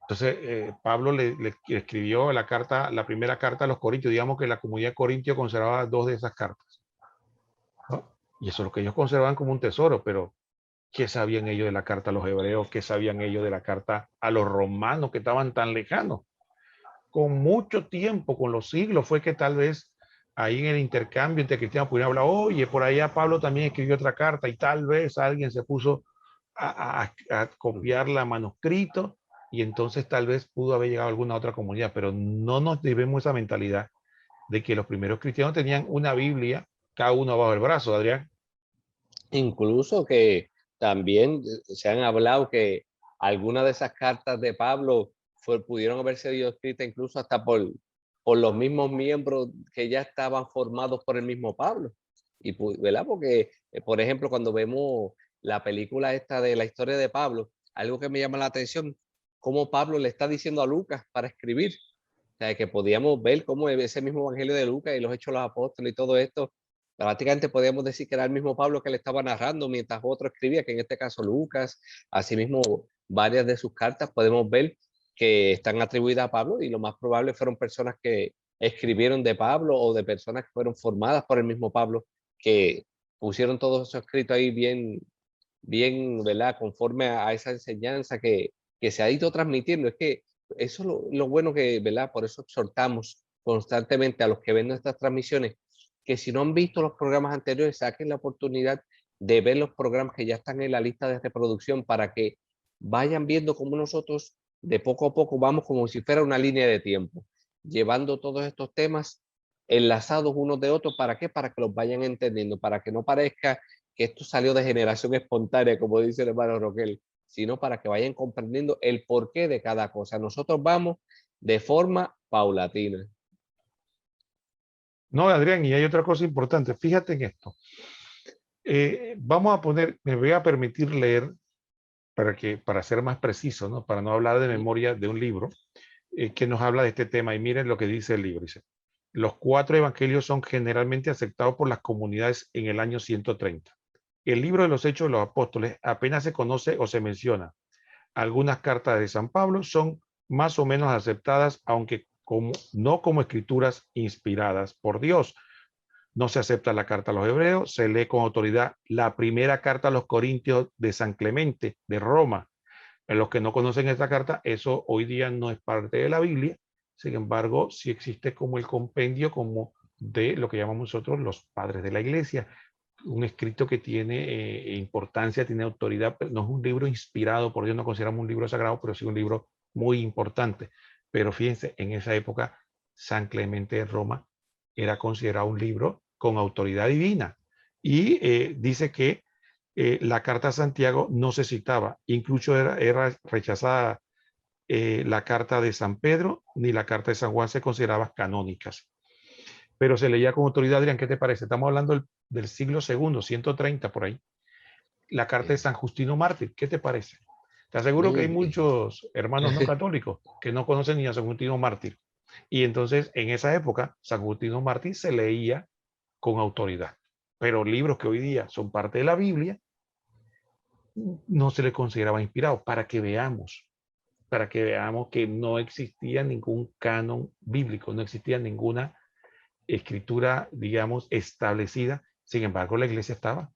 Entonces, Pablo le escribió la primera carta a los Corintios. Digamos que la comunidad de Corintios conservaba 2 de esas cartas, ¿no? Y eso es lo que ellos conservaban como un tesoro, pero ¿qué sabían ellos de la carta a los hebreos? ¿Qué sabían ellos de la carta a los romanos que estaban tan lejanos? Con mucho tiempo, con los siglos, fue que tal vez ahí en el intercambio entre cristianos pudieron hablar, oye, por allá Pablo también escribió otra carta y tal vez alguien se puso a copiarla a manuscrito y entonces tal vez pudo haber llegado a alguna otra comunidad, pero no nos debemos esa mentalidad de que los primeros cristianos tenían una Biblia, cada uno bajo el brazo, Adrián. Incluso que también se han hablado que algunas de esas cartas de Pablo pudieron haber sido escritas incluso hasta por los mismos miembros que ya estaban formados por el mismo Pablo. Y, ¿verdad? Porque, por ejemplo, cuando vemos la película esta de la historia de Pablo, algo que me llama la atención, cómo Pablo le está diciendo a Lucas para escribir. O sea, que podíamos ver cómo ese mismo Evangelio de Lucas y los Hechos de los Apóstoles y todo esto, prácticamente podíamos decir que era el mismo Pablo que le estaba narrando mientras otro escribía, que en este caso Lucas. Asimismo, varias de sus cartas podemos ver que están atribuidas a Pablo y lo más probable fueron personas que escribieron de Pablo o de personas que fueron formadas por el mismo Pablo, que pusieron todo eso escrito ahí bien, bien, ¿verdad? Conforme a esa enseñanza que se ha ido transmitiendo. Es que eso es lo bueno que, ¿verdad? Por eso exhortamos constantemente a los que ven nuestras transmisiones, que si no han visto los programas anteriores, saquen la oportunidad de ver los programas que ya están en la lista de reproducción para que vayan viendo cómo nosotros de poco a poco vamos como si fuera una línea de tiempo, llevando todos estos temas enlazados unos de otros. ¿Para qué? Para que los vayan entendiendo, para que no parezca que esto salió de generación espontánea, como dice el hermano Roquel, sino para que vayan comprendiendo el porqué de cada cosa. Nosotros vamos de forma paulatina. No, Adrián, y hay otra cosa importante. Fíjate en esto. Vamos a poner, me voy a permitir leer para ser más preciso, ¿no? Para no hablar de memoria de un libro que nos habla de este tema. Y miren lo que dice el libro. Dice, los 4 evangelios son generalmente aceptados por las comunidades en el año 130. El libro de los Hechos de los Apóstoles apenas se conoce o se menciona. Algunas cartas de San Pablo son más o menos aceptadas, aunque no como escrituras inspiradas por Dios. No se acepta la carta a los hebreos, se lee con autoridad la primera carta a los Corintios de San Clemente de Roma. En los que no conocen esta carta, eso hoy día no es parte de la Biblia. Sin embargo, sí existe como el compendio como de lo que llamamos nosotros los padres de la iglesia. Un escrito que tiene importancia, tiene autoridad, pero no es un libro inspirado por Dios, no consideramos un libro sagrado, pero sí un libro muy importante. Pero fíjense, en esa época, San Clemente de Roma era considerado un libro con autoridad divina. Y dice que la carta a Santiago no se citaba, incluso era rechazada la carta de San Pedro, ni la carta de San Juan se consideraban canónicas. Pero se leía con autoridad. Adrián, ¿qué te parece? Estamos hablando del siglo segundo, 130 por ahí. La carta de San Justino Mártir, ¿qué te parece? Te aseguro que hay Muy muchos hermanos no católicos que no conocen ni a San Justino Mártir. Y entonces, en esa época, San Justino Mártir se leía con autoridad. Pero libros que hoy día son parte de la Biblia, no se le consideraba inspirado, para que veamos que no existía ningún canon bíblico, no existía ninguna escritura, digamos, establecida. Sin embargo, la iglesia estaba.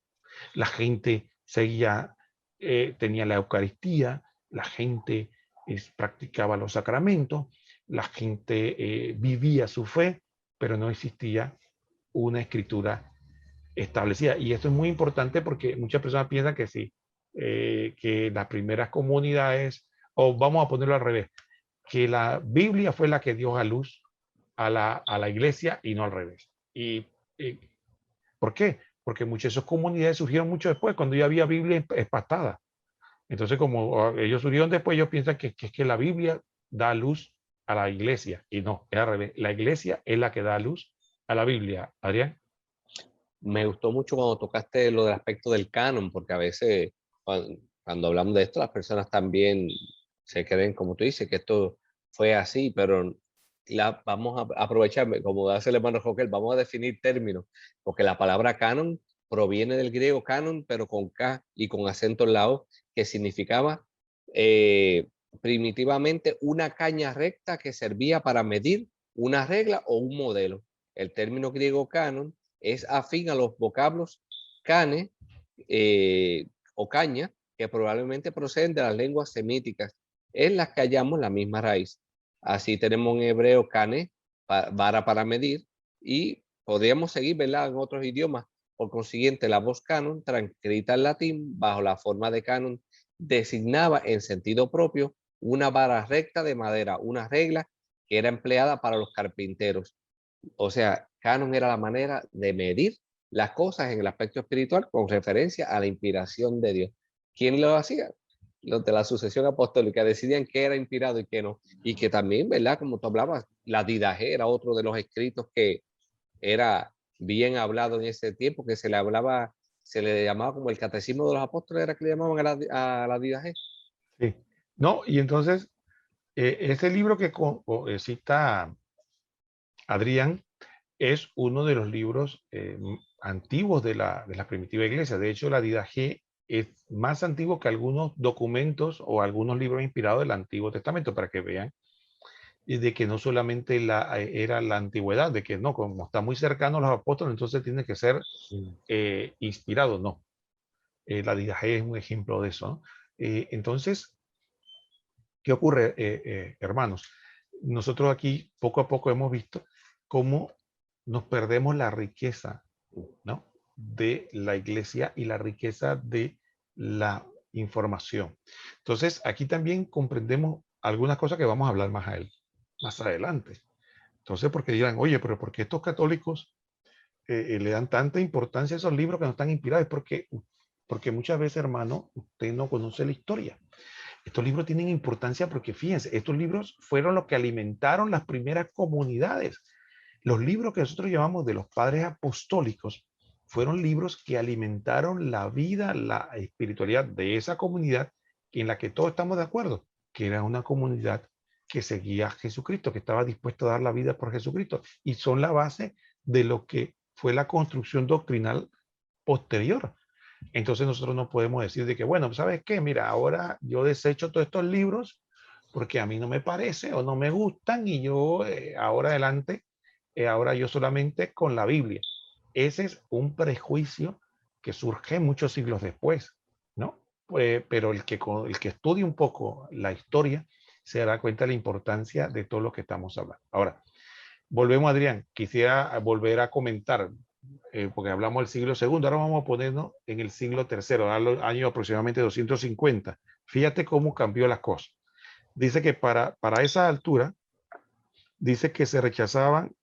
La gente seguía, tenía la Eucaristía, la gente practicaba los sacramentos, la gente vivía su fe, pero no existía una escritura establecida. Y esto es muy importante porque muchas personas piensan que sí, que las primeras comunidades, o vamos a ponerlo al revés, que la Biblia fue la que dio a luz a la iglesia y no al revés. Y ¿por qué? Porque muchas de esas comunidades surgieron mucho después, cuando ya había Biblia espastada. Entonces, como ellos surgieron después, ellos piensan que la Biblia da luz a la iglesia. Y no, es al revés. La iglesia es la que da luz a la Biblia. Adrián. Me gustó mucho cuando tocaste lo del aspecto del canon, porque a veces cuando hablamos de esto, las personas también se creen, como tú dices, que esto fue así, pero vamos a aprovechar, como hace el hermano Joquel, vamos a definir términos, porque la palabra canon proviene del griego canon, pero con K y con acento en la O, que significaba eh, primitivamente una caña recta que servía para medir una regla o un modelo. El término griego canon es afín a los vocablos cane o caña, que probablemente proceden de las lenguas semíticas, en las que hallamos la misma raíz. Así tenemos en hebreo cane, vara para medir, y podríamos seguir, ¿verdad?, en otros idiomas. Por consiguiente, la voz canon, transcrita en latín bajo la forma de canon, designaba en sentido propio una vara recta de madera, una regla que era empleada para los carpinteros. O sea, canon era la manera de medir las cosas en el aspecto espiritual con referencia a la inspiración de Dios. ¿Quién lo hacía? Los de la sucesión apostólica decidían qué era inspirado y qué no. Y que también, ¿verdad? Como tú hablabas, la Didaje era otro de los escritos que era bien hablado en ese tiempo, que se le hablaba, se le llamaba como el catecismo de los apóstoles, era que le llamaban a la Didaje. Sí. No, y entonces, ese libro que cita Adrián es uno de los libros antiguos de la primitiva iglesia. De hecho, la Didache es más antiguo que algunos documentos o algunos libros inspirados del Antiguo Testamento, para que vean y de que no solamente era la antigüedad, de que no, como está muy cercano a los apóstoles, entonces tiene que ser inspirado. No, la Didache es un ejemplo de eso, ¿no? Entonces, ¿qué ocurre, hermanos? Nosotros aquí poco a poco hemos visto cómo nos perdemos la riqueza, ¿no?, de la iglesia y la riqueza de la información. Entonces, aquí también comprendemos algunas cosas que vamos a hablar más adelante. Entonces, porque dirán, oye, pero ¿por qué estos católicos le dan tanta importancia a esos libros que no están inspirados? Porque muchas veces, hermano, usted no conoce la historia. Estos libros tienen importancia porque, fíjense, estos libros fueron los que alimentaron las primeras comunidades. Los libros que nosotros llamamos de los padres apostólicos fueron libros que alimentaron la vida, la espiritualidad de esa comunidad en la que todos estamos de acuerdo, que era una comunidad que seguía a Jesucristo, que estaba dispuesta a dar la vida por Jesucristo, y son la base de lo que fue la construcción doctrinal posterior. Entonces nosotros no podemos decir de que, bueno, ¿sabes qué? Mira, ahora yo desecho todos estos libros porque a mí no me parece o no me gustan y yo ahora adelante, ahora yo solamente con la Biblia. Ese es un prejuicio que surge muchos siglos después, ¿no? Pero el que estudie un poco la historia se dará cuenta de la importancia de todo lo que estamos hablando. Ahora, volvemos, Adrián. Quisiera volver a comentar, porque hablamos del siglo segundo, ahora vamos a ponernos en el siglo tercero, año aproximadamente 250. Fíjate cómo cambió las cosas. Dice que para esa altura, dice que se rechazaban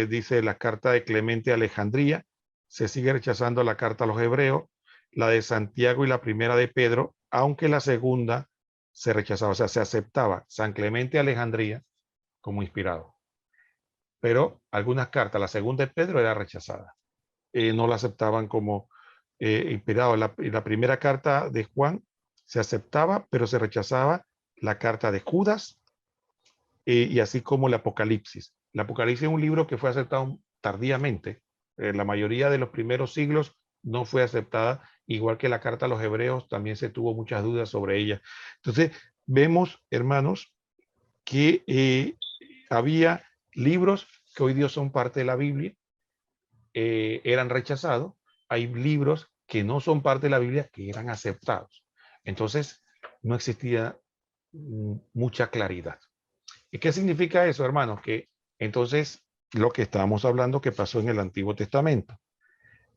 dice la carta de Clemente a Alejandría, se sigue rechazando la carta a los hebreos, la de Santiago y la primera de Pedro, aunque la segunda se rechazaba, o sea, se aceptaba San Clemente a Alejandría como inspirado. Pero algunas cartas, la segunda de Pedro era rechazada. No la aceptaban como inspirado. La primera carta de Juan se aceptaba, pero se rechazaba la carta de Judas y así como el Apocalipsis. El Apocalipsis es un libro que fue aceptado tardíamente. La mayoría de los primeros siglos no fue aceptada, igual que la carta a los hebreos, también se tuvo muchas dudas sobre ella. Entonces, vemos, hermanos, que había libros que hoy día son parte de la Biblia, eran rechazados. Hay libros que no son parte de la Biblia que eran aceptados. Entonces, no existía mucha claridad. ¿Y qué significa eso, hermanos? Que entonces lo que estábamos hablando que pasó en el Antiguo Testamento,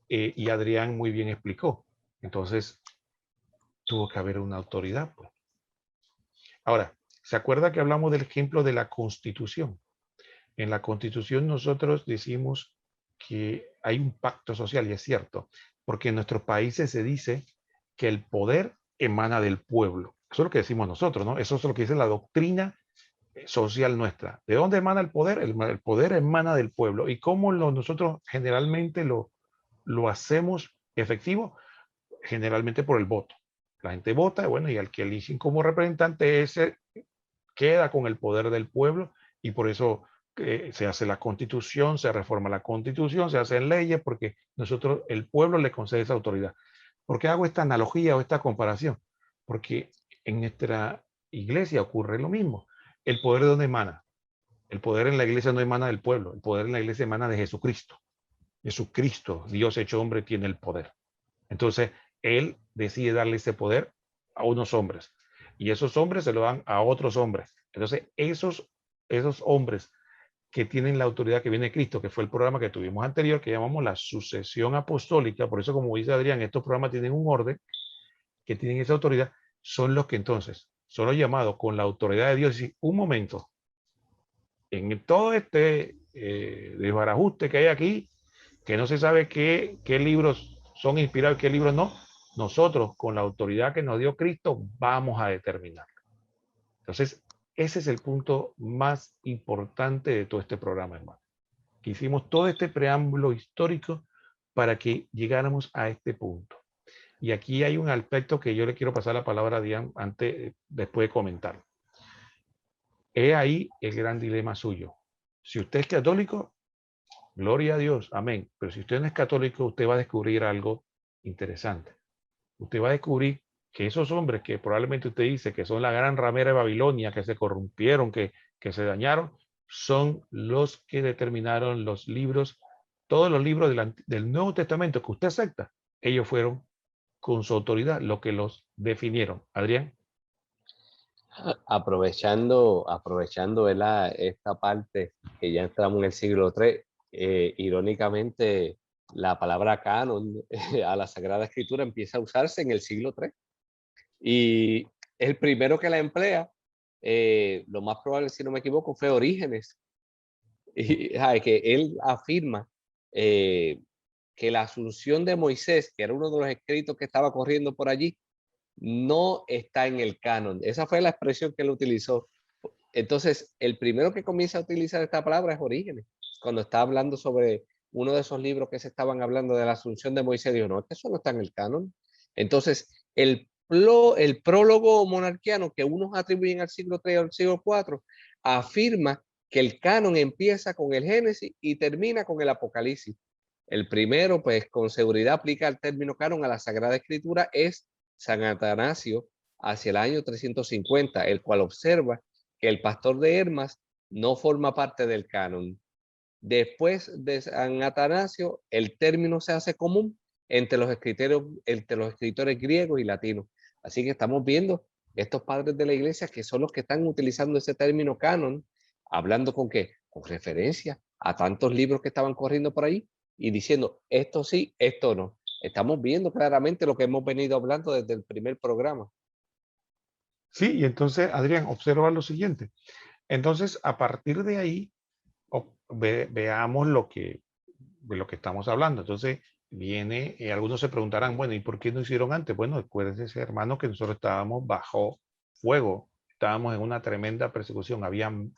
y Adrián muy bien explicó. Entonces, tuvo que haber una autoridad, pues. Ahora, ¿se acuerda que hablamos del ejemplo de la Constitución? En la Constitución nosotros decimos que hay un pacto social, y es cierto, porque en nuestros países se dice que el poder emana del pueblo. Eso es lo que decimos nosotros, ¿no? Eso es lo que dice la doctrina social nuestra. ¿De dónde emana el poder? El poder emana del pueblo. ¿Y cómo nosotros generalmente lo hacemos efectivo? Generalmente por el voto. La gente vota, bueno, y al que eligen como representante, ese queda con el poder del pueblo, y por eso se hace la constitución, se reforma la constitución, se hacen leyes, porque nosotros, el pueblo le concede esa autoridad. ¿Por qué hago esta analogía o esta comparación? Porque en nuestra iglesia ocurre lo mismo. ¿El poder de dónde emana? El poder en la iglesia no emana del pueblo, el poder en la iglesia emana de Jesucristo. Jesucristo, Dios hecho hombre, tiene el poder. Entonces, él decide darle ese poder a unos hombres, y esos hombres se lo dan a otros hombres. Entonces, esos hombres que tienen la autoridad que viene de Cristo, que fue el programa que tuvimos anterior, que llamamos la sucesión apostólica, por eso, como dice Adrián, estos programas tienen un orden, que tienen esa autoridad, son los que entonces son los llamados con la autoridad de Dios. Y un momento, en todo este desbarajuste que hay aquí, que no se sabe qué libros son inspirados y qué libros no, nosotros con la autoridad que nos dio Cristo vamos a determinar. Entonces, ese es el punto más importante de todo este programa, hermano. Que hicimos todo este preámbulo histórico para que llegáramos a este punto. Y aquí hay un aspecto que yo le quiero pasar la palabra a Diane después de comentarlo. He ahí el gran dilema suyo. Si usted es católico, gloria a Dios, amén. Pero si usted no es católico, usted va a descubrir algo interesante. Usted va a descubrir que esos hombres que probablemente usted dice que son la gran ramera de Babilonia, que se corrompieron, que se dañaron, son los que determinaron los libros, todos los libros del Nuevo Testamento que usted acepta. Ellos fueron con su autoridad lo que los definieron. Adrián. Aprovechando ¿verdad? Esta parte que ya entramos en el siglo III, irónicamente, la palabra canon a la Sagrada Escritura empieza a usarse en el siglo III. Y el primero que la emplea, lo más probable, si no me equivoco, fue Orígenes. Y que él afirma que la asunción de Moisés, que era uno de los escritos que estaba corriendo por allí, no está en el canon. Esa fue la expresión que él utilizó. Entonces, el primero que comienza a utilizar esta palabra es Orígenes. Cuando está hablando sobre uno de esos libros que se estaban hablando de la asunción de Moisés, dijo, no, es que eso no está en el canon. Entonces, el prólogo monarquiano que unos atribuyen al siglo III o al siglo IV, afirma que el canon empieza con el Génesis y termina con el Apocalipsis. El primero, pues con seguridad aplica el término canon a la Sagrada Escritura, es San Atanasio, hacia el año 350, el cual observa que el pastor de Hermas no forma parte del canon. Después de San Atanasio, el término se hace común entre los escritores griegos y latinos. Así que estamos viendo estos padres de la iglesia que son los que están utilizando ese término canon, hablando con qué, con referencia a tantos libros que estaban corriendo por ahí y diciendo esto sí, esto no. Estamos viendo claramente lo que hemos venido hablando desde el primer programa. Sí, y entonces, Adrián, observa lo siguiente. Entonces, a partir de ahí, veamos de lo que estamos hablando. Entonces, viene, algunos se preguntarán, bueno, ¿y por qué no hicieron antes? Bueno, acuérdense, hermano, que nosotros estábamos bajo fuego, estábamos en una tremenda persecución. Habían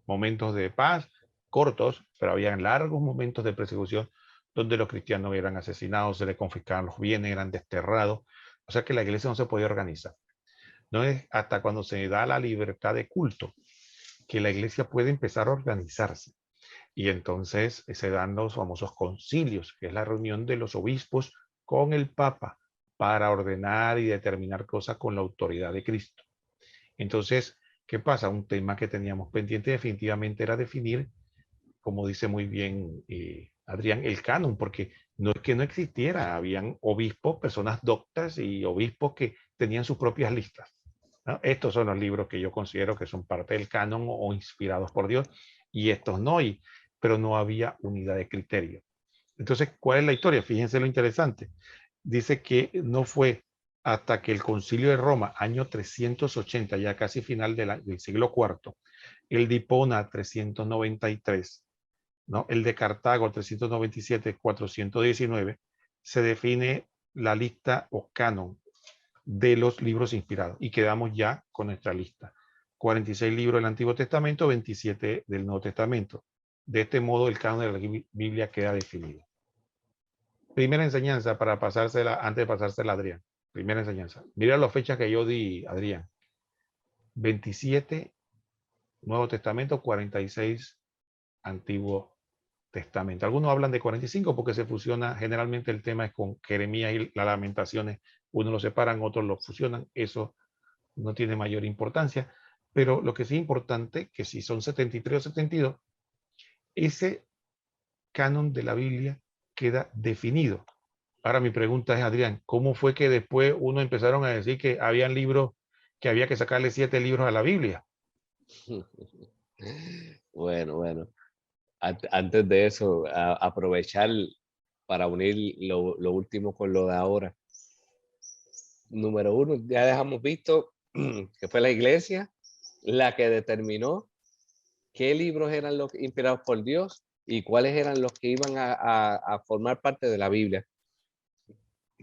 momentos de paz cortos, pero habían largos momentos de persecución donde los cristianos eran asesinados, se les confiscaban los bienes, eran desterrados. O sea que la iglesia no se podía organizar. No es hasta cuando se da la libertad de culto que la iglesia puede empezar a organizarse. Y entonces se dan los famosos concilios, que es la reunión de los obispos con el Papa para ordenar y determinar cosas con la autoridad de Cristo. Entonces, ¿qué pasa? Un tema que teníamos pendiente definitivamente era definir, como dice muy bien Adrián, el canon, porque no es que no existiera, habían obispos, personas doctas y obispos que tenían sus propias listas, ¿no? Estos son los libros que yo considero que son parte del canon o inspirados por Dios, y estos no, pero no había unidad de criterio. Entonces, ¿cuál es la historia? Fíjense lo interesante. Dice que no fue hasta que el Concilio de Roma, año 380, ya casi final del siglo IV, el Dipona 393, ¿no? El de Cartago, 397-419, se define la lista o canon de los libros inspirados y quedamos ya con nuestra lista. 46 libros del Antiguo Testamento, 27 del Nuevo Testamento. De este modo el canon de la Biblia queda definido. Primera enseñanza para pasársela, antes de pasársela a Adrián. Primera enseñanza. Mira las fechas que yo di, Adrián. 27 Nuevo Testamento, 46 Antiguo Testamento. Algunos hablan de 45 porque se fusiona, generalmente el tema es con Jeremías y las Lamentaciones. Unos lo separan, otros lo fusionan. Eso no tiene mayor importancia. Pero lo que sí es importante, que si son 73 o 72, ese canon de la Biblia queda definido. Ahora mi pregunta es, Adrián, ¿cómo fue que después uno empezaron a decir que habían libros, que había que sacarle 7 libros a la Biblia? Bueno. Antes de eso, aprovechar para unir lo último con lo de ahora. Número uno, ya dejamos visto que fue la iglesia la que determinó qué libros eran los inspirados por Dios y cuáles eran los que iban a formar parte de la Biblia.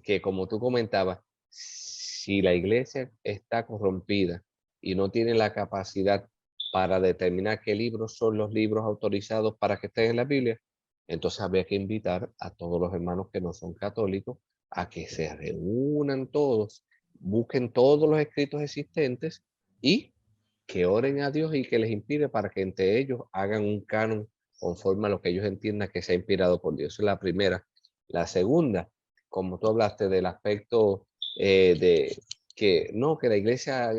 Que como tú comentabas, si la iglesia está corrompida y no tiene la capacidad para determinar qué libros son los libros autorizados para que estén en la Biblia, entonces habría que invitar a todos los hermanos que no son católicos a que se reúnan todos, busquen todos los escritos existentes y que oren a Dios y que les inspire para que entre ellos hagan un canon conforme a lo que ellos entiendan que sea inspirado por Dios. Esa es la primera. La segunda, como tú hablaste del aspecto de que no, que la iglesia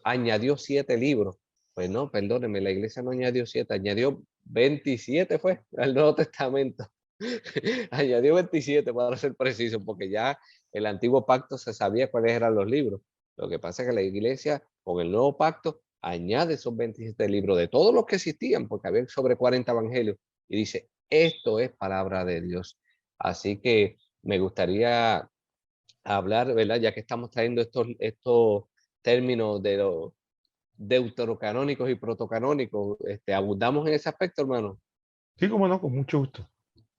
añadió 7 libros. Pues no, perdóneme, la iglesia no añadió 7, añadió 27 fue al Nuevo Testamento. Añadió 27 para ser preciso, porque ya el antiguo pacto se sabía cuáles eran los libros. Lo que pasa es que la iglesia con el nuevo pacto añade esos 27 libros de todos los que existían, porque había sobre 40 evangelios, y dice, esto es palabra de Dios. Así que me gustaría hablar, ¿verdad? Ya que estamos trayendo estos términos de los deuterocanónicos y protocanónicos, abundamos en ese aspecto, hermano. Sí, cómo no, con mucho gusto.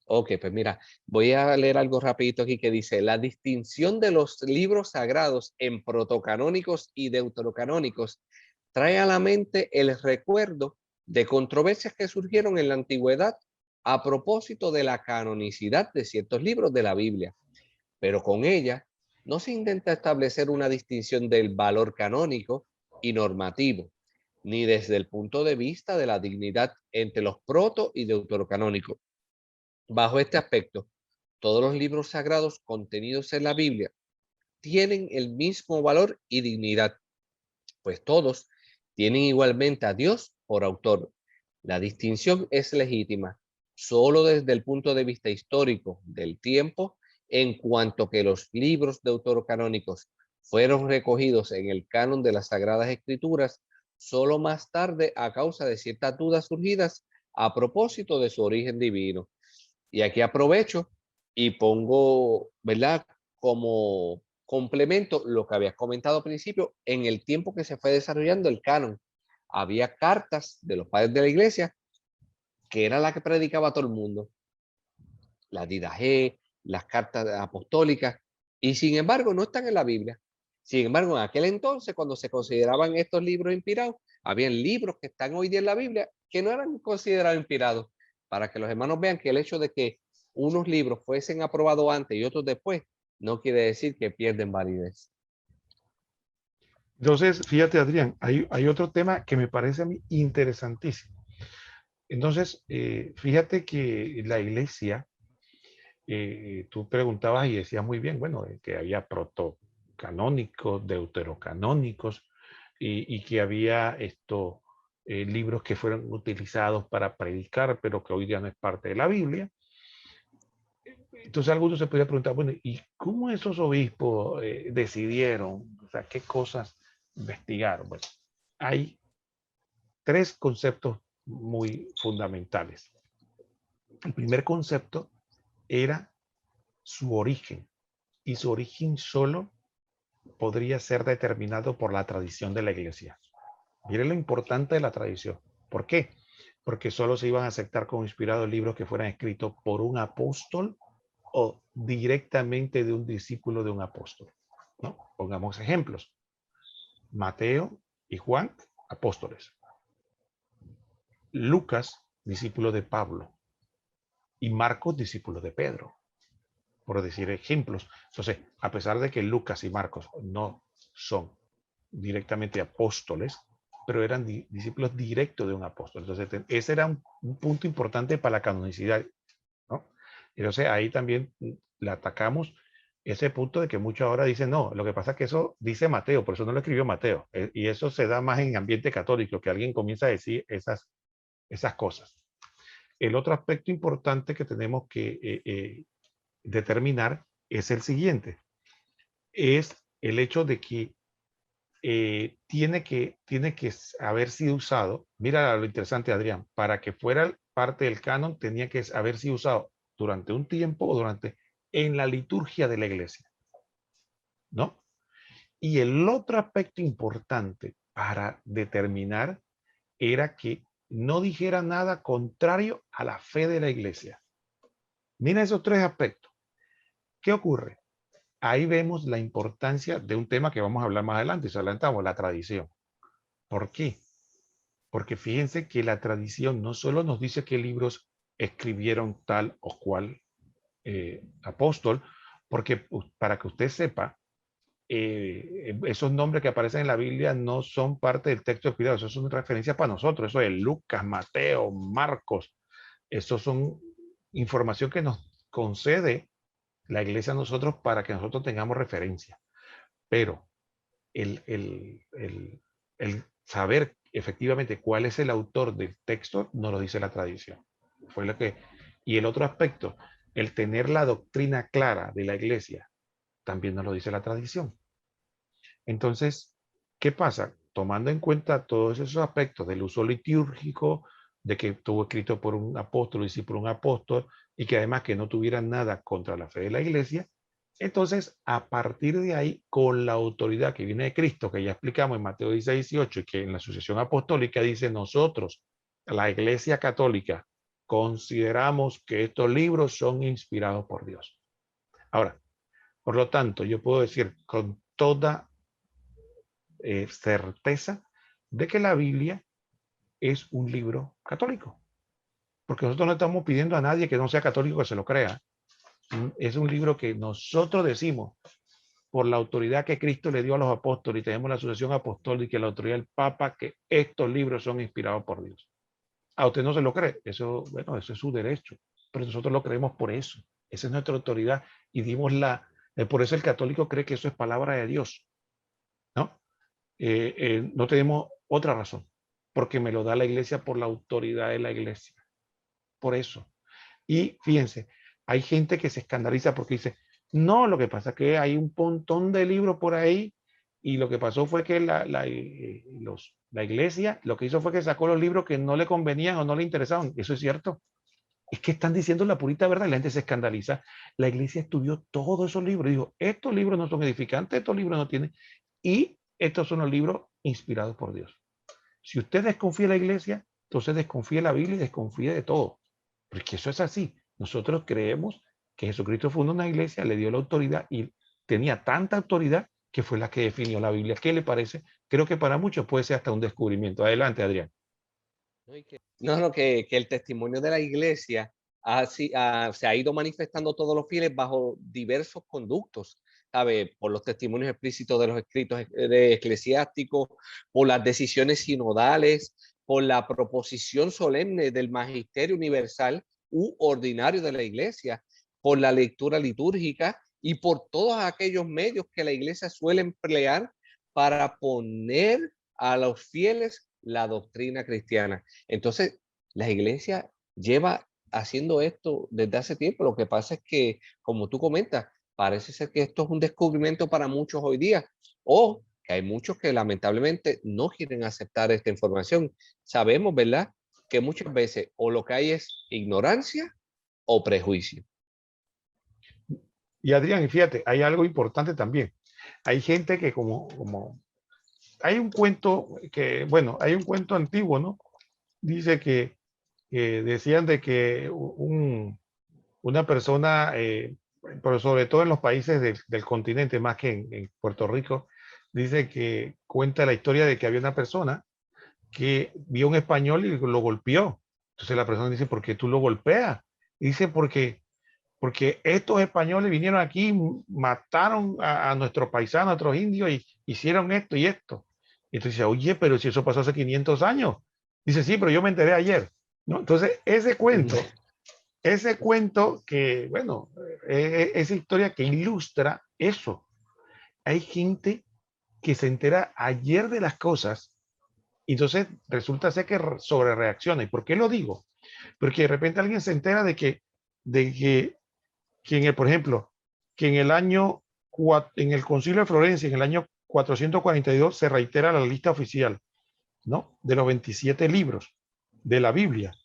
Ok, pues mira, voy a leer algo rapidito aquí que dice, la distinción de los libros sagrados en protocanónicos y deuterocanónicos trae a la mente el recuerdo de controversias que surgieron en la antigüedad a propósito de la canonicidad de ciertos libros de la Biblia, pero con ella no se intenta establecer una distinción del valor canónico y normativo, ni desde el punto de vista de la dignidad entre los proto y deuterocanónicos. Bajo este aspecto, todos los libros sagrados contenidos en la Biblia tienen el mismo valor y dignidad, pues todos tienen igualmente a Dios por autor. La distinción es legítima solo desde el punto de vista histórico del tiempo, en cuanto que los libros deuterocanónicos fueron recogidos en el canon de las Sagradas Escrituras solo más tarde a causa de ciertas dudas surgidas a propósito de su origen divino. Y aquí aprovecho y pongo, ¿verdad? Como complemento lo que habías comentado al principio, en el tiempo que se fue desarrollando el canon, había cartas de los padres de la iglesia que era la que predicaba a todo el mundo, la Didaje, las cartas apostólicas, y sin embargo no están en la Biblia. Sin embargo, en aquel entonces, cuando se consideraban estos libros inspirados, habían libros que están hoy día en la Biblia que no eran considerados inspirados, para que los hermanos vean que el hecho de que unos libros fuesen aprobados antes y otros después, no quiere decir que pierden validez. Entonces, fíjate, Adrián, hay otro tema que me parece a mí interesantísimo. Entonces, fíjate que la iglesia, tú preguntabas y decías muy bien, bueno, que había protocanónicos, deuterocanónicos y que había estos libros que fueron utilizados para predicar, pero que hoy día no es parte de la Biblia. Entonces algunos se podría preguntar, bueno, ¿y cómo esos obispos decidieron? O sea, ¿qué cosas investigaron? Bueno, hay 3 conceptos muy fundamentales. El primer concepto era su origen, y su origen solo podría ser determinado por la tradición de la iglesia. Miren lo importante de la tradición. ¿Por qué? porque solo se iban a aceptar como inspirados libros que fueran escritos por un apóstol o directamente de un discípulo de un apóstol, ¿no? Pongamos ejemplos. Mateo y Juan, apóstoles. Lucas, discípulo de Pablo. Y Marcos, discípulo de Pedro, por decir ejemplos. Entonces, a pesar de que Lucas y Marcos no son directamente apóstoles, pero eran discípulos directos de un apóstol. Entonces, ese era un punto importante para la canonicidad, ¿no? Entonces, ahí también le atacamos ese punto de que muchos ahora dicen, no, lo que pasa es que eso dice Mateo, por eso no lo escribió Mateo. Y eso se da más en ambiente católico, que alguien comienza a decir esas cosas. El otro aspecto importante que tenemos que determinar es el siguiente. Es el hecho de que tiene que haber sido usado. Mira lo interesante, Adrián. Para que fuera parte del canon, tenía que haber sido usado durante un tiempo o en la liturgia de la iglesia, ¿no? Y el otro aspecto importante para determinar era que no dijera nada contrario a la fe de la iglesia. Mira esos tres aspectos. ¿Qué ocurre? Ahí vemos la importancia de un tema que vamos a hablar más adelante, si adelantamos, la tradición. ¿Por qué? Porque fíjense que la tradición no solo nos dice qué libros escribieron tal o cual apóstol, porque para que usted sepa, esos nombres que aparecen en la Biblia no son parte del texto de cuidado, eso es una referencia para nosotros, eso es Lucas, Mateo, Marcos, eso son información que nos concede la iglesia a nosotros para que nosotros tengamos referencia. Pero el saber efectivamente cuál es el autor del texto no lo dice la tradición. Fue lo que, y el otro aspecto, el tener la doctrina clara de la iglesia, también nos lo dice la tradición. Entonces, ¿qué pasa? Tomando en cuenta todos esos aspectos del uso litúrgico, de que estuvo escrito por un apóstol y sí por un apóstol, y que además que no tuviera nada contra la fe de la iglesia, entonces, a partir de ahí, con la autoridad que viene de Cristo, que ya explicamos en Mateo 16, 18, y que en la sucesión apostólica dice, nosotros, la Iglesia Católica, consideramos que estos libros son inspirados por Dios. Ahora, por lo tanto, yo puedo decir con toda certeza de que la Biblia es un libro católico, porque nosotros no estamos pidiendo a nadie que no sea católico que se lo crea. Es un libro que nosotros decimos, por la autoridad que Cristo le dio a los apóstoles, y tenemos la sucesión apostólica y la autoridad del Papa, que estos libros son inspirados por Dios. A usted no se lo cree, eso, bueno, eso es su derecho, pero nosotros lo creemos por eso. Esa es nuestra autoridad y dimos por eso el católico cree que eso es palabra de Dios, ¿no? No tenemos otra razón, porque me lo da la iglesia por la autoridad de la iglesia, por eso. Y fíjense, hay gente que se escandaliza porque dice, no, lo que pasa es que hay un montón de libros por ahí y lo que pasó fue que la iglesia lo que hizo fue que sacó los libros que no le convenían o no le interesaban. Eso es cierto. Es que están diciendo la purita verdad y la gente se escandaliza. La iglesia estudió todos esos libros y dijo, estos libros no son edificantes, estos libros no tienen, y estos son los libros inspirados por Dios. Si usted desconfía de la iglesia, entonces desconfía de la Biblia y desconfía de todo. Porque eso es así. Nosotros creemos que Jesucristo fundó una iglesia, le dio la autoridad y tenía tanta autoridad que fue la que definió la Biblia. ¿Qué le parece? Creo que para muchos puede ser hasta un descubrimiento. Adelante, Adrián. No, que el testimonio de la iglesia se ha ido manifestando todos los fieles bajo diversos conductos, ¿sabe? Por los testimonios explícitos de los escritos eclesiásticos, por las decisiones sinodales, por la proposición solemne del magisterio universal u ordinario de la iglesia, por la lectura litúrgica y por todos aquellos medios que la iglesia suele emplear para poner a los fieles la doctrina cristiana. Entonces, la iglesia lleva haciendo esto desde hace tiempo. Lo que pasa es que, como tú comentas, parece ser que esto es un descubrimiento para muchos hoy día, o que hay muchos que lamentablemente no quieren aceptar esta información. Sabemos, ¿verdad?, que muchas veces o lo que hay es ignorancia o prejuicio. Y Adrián, fíjate, hay algo importante también. Hay gente que hay un cuento que, bueno, hay un cuento antiguo, ¿no? Dice que que decían de que una persona, pero sobre todo en los países del continente, más que en Puerto Rico, dice que cuenta la historia de que había una persona que vio un español y lo golpeó. Entonces la persona dice, ¿por qué tú lo golpeas? Y dice, porque estos españoles vinieron aquí, mataron a nuestros paisanos, a nuestros indios, y hicieron esto y esto. Y entonces dice, oye, pero si eso pasó hace 500 años. Dice, sí, pero yo me enteré ayer. ¿No? Entonces, ese cuento que, bueno, esa historia que ilustra eso. Hay gente que se entera ayer de las cosas y entonces resulta ser que sobre reacciona. ¿Y por qué lo digo? Porque de repente alguien se entera de que en el, por ejemplo, que en el año, en el Concilio de Florencia, en el año 442, se reitera la lista oficial, ¿no? De los 27 libros de la Biblia.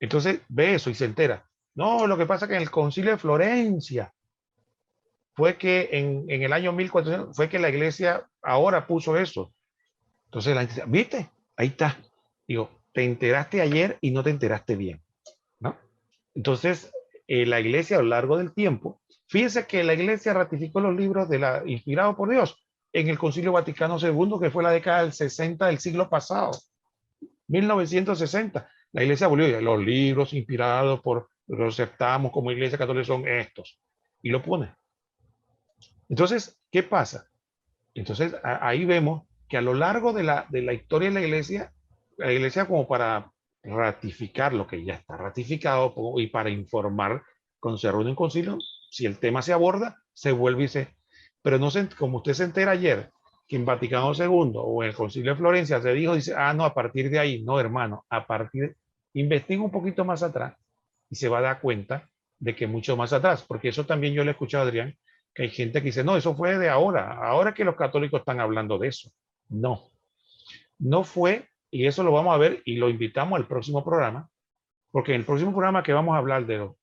Entonces ve eso y se entera. No, lo que pasa es que en el Concilio de Florencia fue que en el año 1400 fue que la iglesia ahora puso eso. Entonces la gente dice, ¿viste? Ahí está. Digo, te enteraste ayer y no te enteraste bien, ¿no? Entonces, la iglesia a lo largo del tiempo, fíjense que la iglesia ratificó los libros inspirados por Dios en el Concilio Vaticano II, que fue la década del 60 del siglo pasado, 1960. La iglesia volvió, los libros inspirados por, los aceptamos como iglesia católica son estos, y lo pone. Entonces, ¿qué pasa? Entonces, ahí vemos que a lo largo de la historia de la iglesia como para ratificar lo que ya está ratificado y para informar, cuando se reúne un concilio, si el tema se aborda, se vuelve y se... Pero no se, como usted se entera ayer, que en Vaticano II o en el concilio de Florencia se dijo, dice, ah, no, a partir de ahí, no, hermano, investiga un poquito más atrás y se va a dar cuenta de que mucho más atrás, porque eso también yo le he escuchado a Adrián, que hay gente que dice, no, eso fue de ahora que los católicos están hablando de eso. No, no fue, y eso lo vamos a ver y lo invitamos al próximo programa, porque en el próximo programa que vamos a hablar de los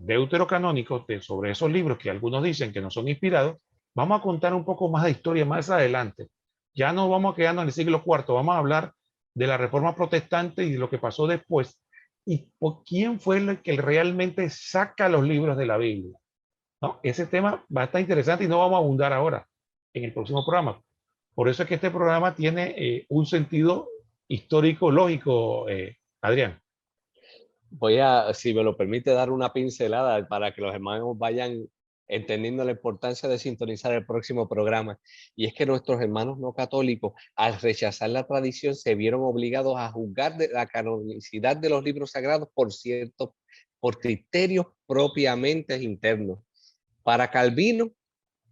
deuterocanónicos, sobre esos libros que algunos dicen que no son inspirados, vamos a contar un poco más de historia más adelante. Ya no vamos quedando en el siglo IV, vamos a hablar de la reforma protestante y de lo que pasó después, y por quién fue el que realmente saca los libros de la Biblia. ¿No? Ese tema va a estar interesante y no vamos a abundar ahora en el próximo programa. Por eso es que este programa tiene un sentido histórico, lógico, Adrián. Voy a, si me lo permite, dar una pincelada para que los hermanos vayan entendiendo la importancia de sintonizar el próximo programa. Y es que nuestros hermanos no católicos, al rechazar la tradición, se vieron obligados a juzgar de la canonicidad de los libros sagrados por criterios propiamente internos. Para Calvino,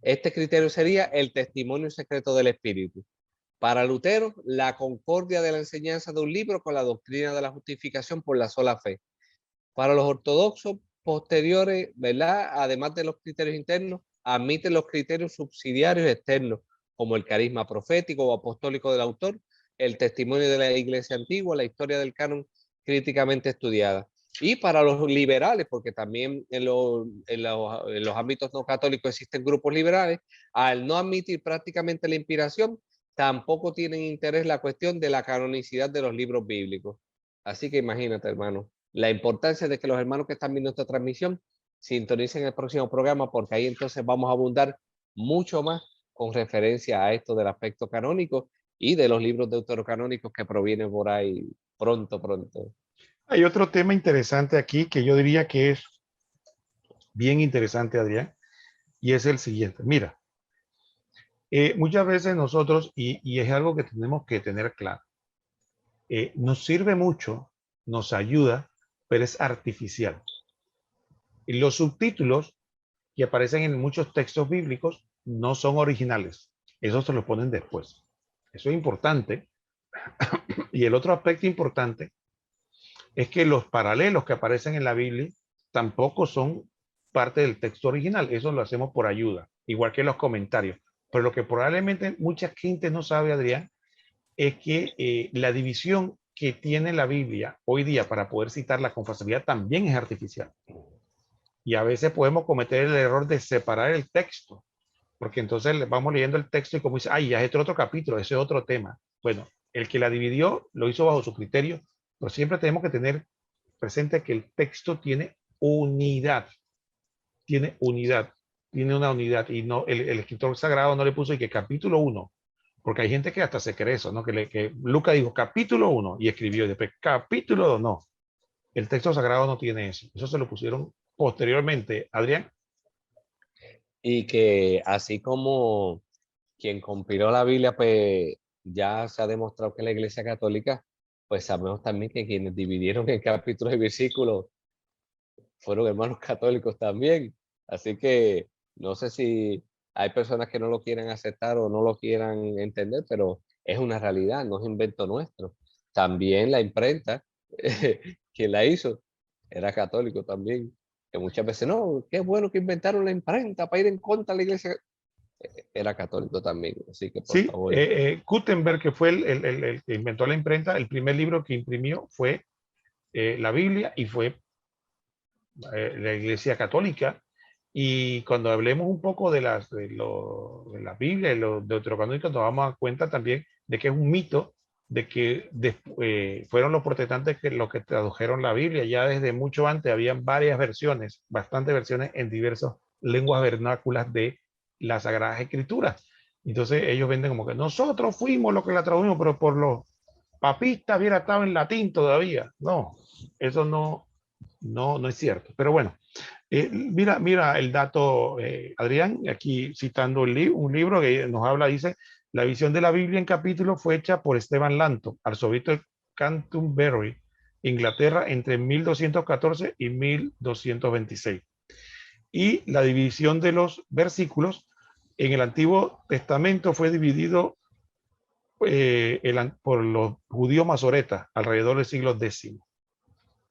este criterio sería el testimonio secreto del Espíritu. Para Lutero, la concordia de la enseñanza de un libro con la doctrina de la justificación por la sola fe. Para los ortodoxos posteriores, ¿verdad? Además de los criterios internos, admiten los criterios subsidiarios externos, como el carisma profético o apostólico del autor, el testimonio de la iglesia antigua, la historia del canon críticamente estudiada. Y para los liberales, porque también en los ámbitos no católicos existen grupos liberales, al no admitir prácticamente la inspiración, tampoco tienen interés en la cuestión de la canonicidad de los libros bíblicos. Así que imagínate, hermano, la importancia de que los hermanos que están viendo esta transmisión sintonicen el próximo programa, porque ahí entonces vamos a abundar mucho más con referencia a esto del aspecto canónico y de los libros deuterocanónicos que provienen por ahí pronto, pronto. Hay otro tema interesante aquí que yo diría que es bien interesante, Adrián, y es el siguiente. Mira, muchas veces nosotros, y es algo que tenemos que tener claro, nos sirve mucho, nos ayuda, pero es artificial. Y los subtítulos que aparecen en muchos textos bíblicos no son originales. Eso se lo ponen después. Eso es importante. Y el otro aspecto importante es que los paralelos que aparecen en la Biblia tampoco son parte del texto original. Eso lo hacemos por ayuda, igual que los comentarios. Pero lo que probablemente mucha gente no sabe, Adrián, es que la división que tiene la Biblia hoy día para poder citarla con facilidad también es artificial. Y a veces podemos cometer el error de separar el texto, porque entonces vamos leyendo el texto y como dice, ay, ya es otro capítulo, ese es otro tema. Bueno, el que la dividió lo hizo bajo su criterio, pero siempre tenemos que tener presente que el texto tiene unidad, tiene unidad, tiene una unidad, y no, el escritor sagrado no le puso y que capítulo 1, porque hay gente que hasta se cree eso, ¿no? Que Lucas dijo capítulo 1 y escribió, y después capítulo 2, no. El texto sagrado no tiene eso. Eso se lo pusieron posteriormente, Adrián. Y que así como quien compiló la Biblia, pues ya se ha demostrado que la Iglesia Católica, pues sabemos también que quienes dividieron en capítulos y versículos fueron hermanos católicos también. Así que no sé si hay personas que no lo quieran aceptar o no lo quieran entender, pero es una realidad, no es invento nuestro. También la imprenta, quien la hizo, era católico también. Que muchas veces, no, qué bueno que inventaron la imprenta para ir en contra de la iglesia. Era católico también, así que por Sí, favor. Gutenberg, que fue el que inventó la imprenta, el primer libro que imprimió fue la Biblia y fue la Iglesia Católica. Y cuando hablemos un poco de la Biblia y los deuterocanónicos, nos vamos a dar cuenta también de que es un mito de que fueron los protestantes los que tradujeron la Biblia. Ya desde mucho antes habían varias versiones, bastantes versiones en diversas lenguas vernáculas de las Sagradas Escrituras. Entonces ellos venden como que nosotros fuimos los que la tradujimos, pero por los papistas hubiera estado en latín todavía. No, eso no es cierto. Pero bueno, mira el dato, Adrián, aquí citando un libro que nos habla, dice, la visión de la Biblia en capítulo fue hecha por Esteban Lanto, arzobispo de Canterbury, Inglaterra, entre 1214 y 1226. Y la división de los versículos en el Antiguo Testamento fue dividido por los judíos masoretas alrededor del siglo X.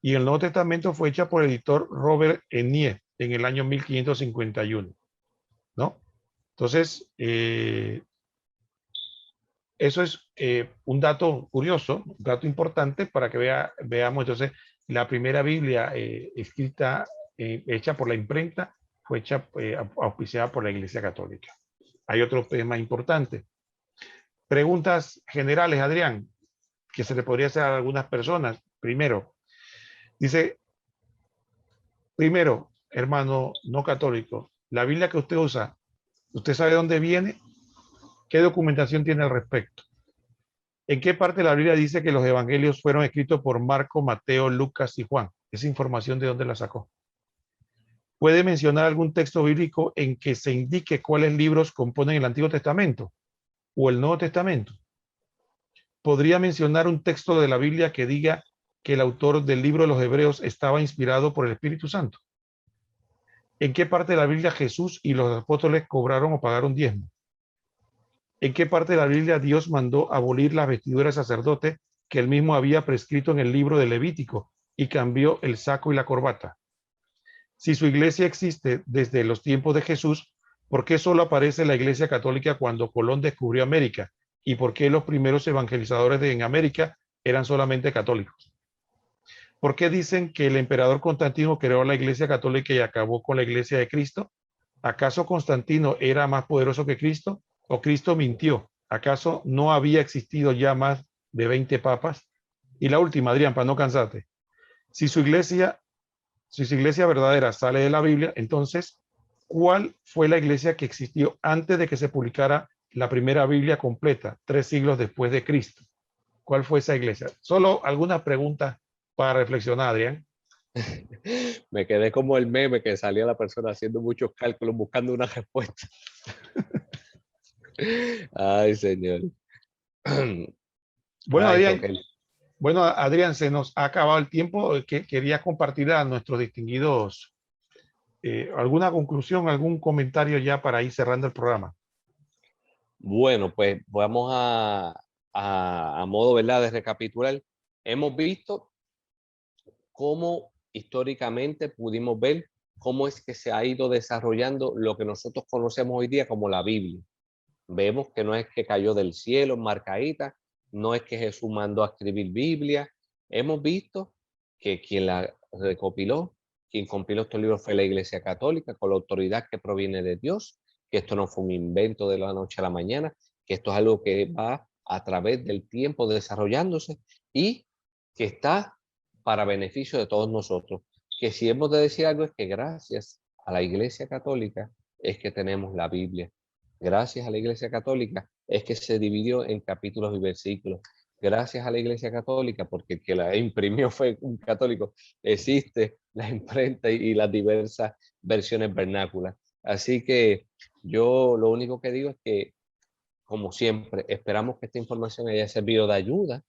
Y el Nuevo Testamento fue hecha por el editor Robert Enier en el año 1551, ¿no? Entonces, eso es un dato curioso, un dato importante para que veamos. Entonces, la primera Biblia escrita, hecha por la imprenta, fue hecha, auspiciada por la Iglesia Católica. Hay otro tema importante. Preguntas generales, Adrián, que se le podría hacer a algunas personas. Primero, hermano no católico, la Biblia que usted usa, ¿usted sabe dónde viene? ¿Qué documentación tiene al respecto? ¿En qué parte de la Biblia dice que los evangelios fueron escritos por Marco, Mateo, Lucas y Juan? Esa información, ¿de dónde la sacó? ¿Puede mencionar algún texto bíblico en que se indique cuáles libros componen el Antiguo Testamento o el Nuevo Testamento? ¿Podría mencionar un texto de la Biblia que diga que el autor del libro de los Hebreos estaba inspirado por el Espíritu Santo? ¿En qué parte de la Biblia Jesús y los apóstoles cobraron o pagaron diezmo? ¿En qué parte de la Biblia Dios mandó abolir las vestiduras de sacerdote que él mismo había prescrito en el libro de Levítico y cambió el saco y la corbata? Si su iglesia existe desde los tiempos de Jesús, ¿por qué solo aparece la iglesia católica cuando Colón descubrió América? ¿Y por qué los primeros evangelizadores en América eran solamente católicos? ¿Por qué dicen que el emperador Constantino creó la iglesia católica y acabó con la iglesia de Cristo? ¿Acaso Constantino era más poderoso que Cristo? ¿O Cristo mintió? ¿Acaso no había existido ya más de 20 papas? Y la última, Adrián, para no cansarte. Si su iglesia, si su iglesia verdadera sale de la Biblia, entonces, ¿cuál fue la iglesia que existió antes de que se publicara la primera Biblia completa, 3 siglos después de Cristo? ¿Cuál fue esa iglesia? Solo algunas preguntas para reflexionar, Adrián. Me quedé como el meme que salía la persona haciendo muchos cálculos buscando una respuesta. Ay, señor. Bueno, Ay, Adrián, Roque. Se nos ha acabado el tiempo. Que quería compartir a nuestros distinguidos alguna conclusión, algún comentario ya para ir cerrando el programa. Bueno, pues vamos a modo, ¿verdad?, de recapitular. Hemos visto cómo históricamente pudimos ver cómo es que se ha ido desarrollando lo que nosotros conocemos hoy día como la Biblia. Vemos que no es que cayó del cielo marcadita, no es que Jesús mandó a escribir Biblia. Hemos visto que quien la recopiló, quien compiló estos libros fue la Iglesia Católica con la autoridad que proviene de Dios, que esto no fue un invento de la noche a la mañana, que esto es algo que va a través del tiempo desarrollándose y que está para beneficio de todos nosotros. Que si hemos de decir algo es que gracias a la Iglesia Católica es que tenemos la Biblia. Gracias a la Iglesia Católica es que se dividió en capítulos y versículos. Gracias a la Iglesia Católica, porque el que la imprimió fue un católico, existe la imprenta y las diversas versiones vernáculas. Así que yo lo único que digo es que, como siempre, esperamos que esta información haya servido de ayuda.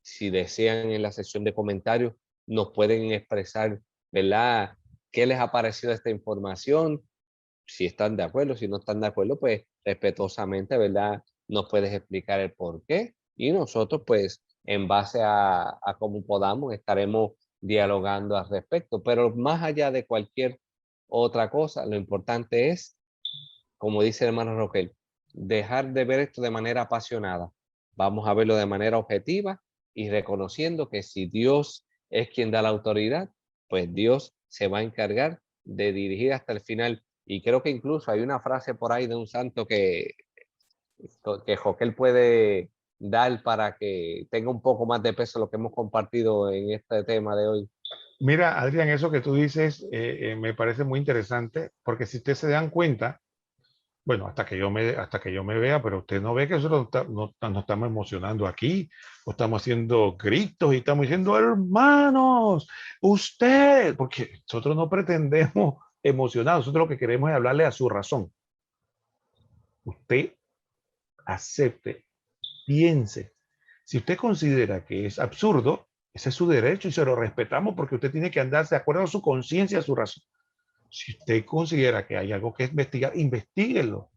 Si desean, en la sección de comentarios nos pueden expresar, ¿verdad?, qué les ha parecido esta información, si están de acuerdo, si no están de acuerdo, pues respetuosamente, ¿verdad?, nos puedes explicar el por qué y nosotros, pues, en base a cómo podamos, estaremos dialogando al respecto. Pero más allá de cualquier otra cosa, lo importante es, como dice el hermano Roquel, dejar de ver esto de manera apasionada. Vamos a verlo de manera objetiva y reconociendo que si Dios es quien da la autoridad, pues Dios se va a encargar de dirigir hasta el final. Y creo que incluso hay una frase por ahí de un santo que Joquel puede dar para que tenga un poco más de peso lo que hemos compartido en este tema de hoy. Mira, Adrián, eso que tú dices me parece muy interesante, porque si ustedes se dan cuenta, bueno, hasta que yo me vea, pero usted no ve que nosotros no estamos emocionando aquí, o estamos haciendo gritos y estamos diciendo, hermanos, usted, porque nosotros no pretendemos emocionar, nosotros lo que queremos es hablarle a su razón. Usted acepte, piense. Si usted considera que es absurdo, ese es su derecho y se lo respetamos porque usted tiene que andarse de acuerdo a su conciencia, a su razón. Si usted considera que hay algo que investigar, investíguelo,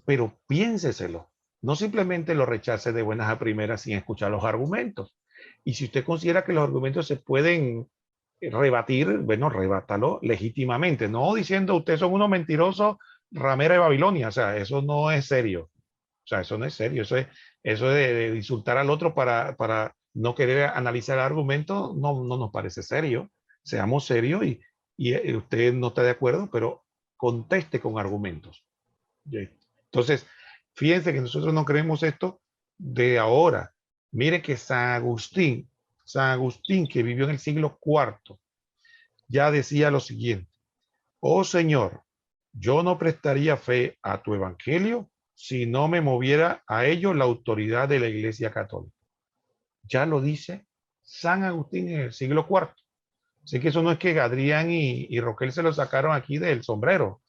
pero piénseselo. No simplemente lo rechace de buenas a primeras sin escuchar los argumentos. Y si usted considera que los argumentos se pueden rebatir, bueno, rebátalo legítimamente, no diciendo ustedes son unos mentirosos, ramera de Babilonia, o sea, eso no es serio. O sea, eso no es serio, eso de insultar al otro para no querer analizar el argumento no nos parece serio. Seamos serios y usted no está de acuerdo, pero conteste con argumentos. Entonces, fíjense que nosotros no creemos esto de ahora. Mire que San Agustín que vivió en el siglo IV, ya decía lo siguiente: oh Señor, yo no prestaría fe a tu evangelio si no me moviera a ello la autoridad de la Iglesia Católica. Ya lo dice San Agustín en el siglo IV. Así que eso no es que Adrián y Roquel se lo sacaron aquí del sombrero,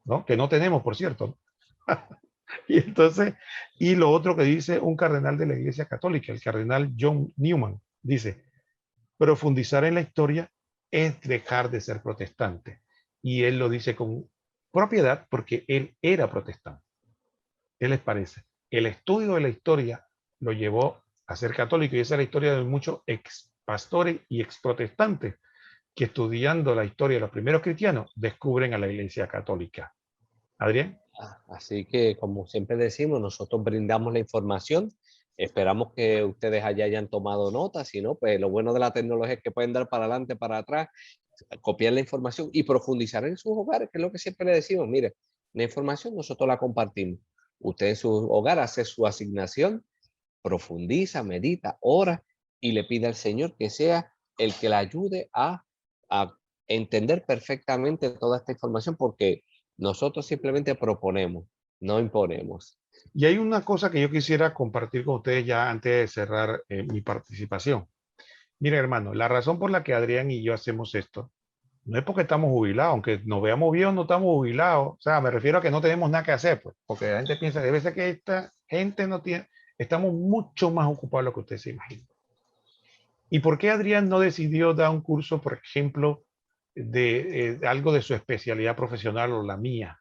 ¿no? Que no tenemos, por cierto. Y entonces, y lo otro que dice un cardenal de la Iglesia Católica, el cardenal John Newman, dice, profundizar en la historia es dejar de ser protestante. Y él lo dice con propiedad porque él era protestante. ¿Qué les parece? El estudio de la historia lo llevó a ser católico y esa es la historia de muchos ex pastores y ex protestantes que estudiando la historia de los primeros cristianos descubren a la Iglesia Católica. Adrián. Así que, como siempre decimos, nosotros brindamos la información. Esperamos que ustedes allá hayan tomado nota. Si no, pues lo bueno de la tecnología es que pueden dar para adelante, para atrás, copiar la información y profundizar en sus hogares, que es lo que siempre le decimos. Mire, la información nosotros la compartimos. Usted en su hogar hace su asignación, profundiza, medita, ora y le pide al Señor que sea el que la ayude a entender perfectamente toda esta información, porque nosotros simplemente proponemos, no imponemos. Y hay una cosa que yo quisiera compartir con ustedes ya antes de cerrar mi participación. Mire, hermano, la razón por la que Adrián y yo hacemos esto no es porque estamos jubilados, aunque nos veamos bien, no estamos jubilados. O sea, me refiero a que no tenemos nada que hacer, pues, porque la gente piensa, debe ser que esta gente no tiene, estamos mucho más ocupados de lo que usted se imagina. ¿Y por qué Adrián no decidió dar un curso, por ejemplo, de algo de su especialidad profesional o la mía?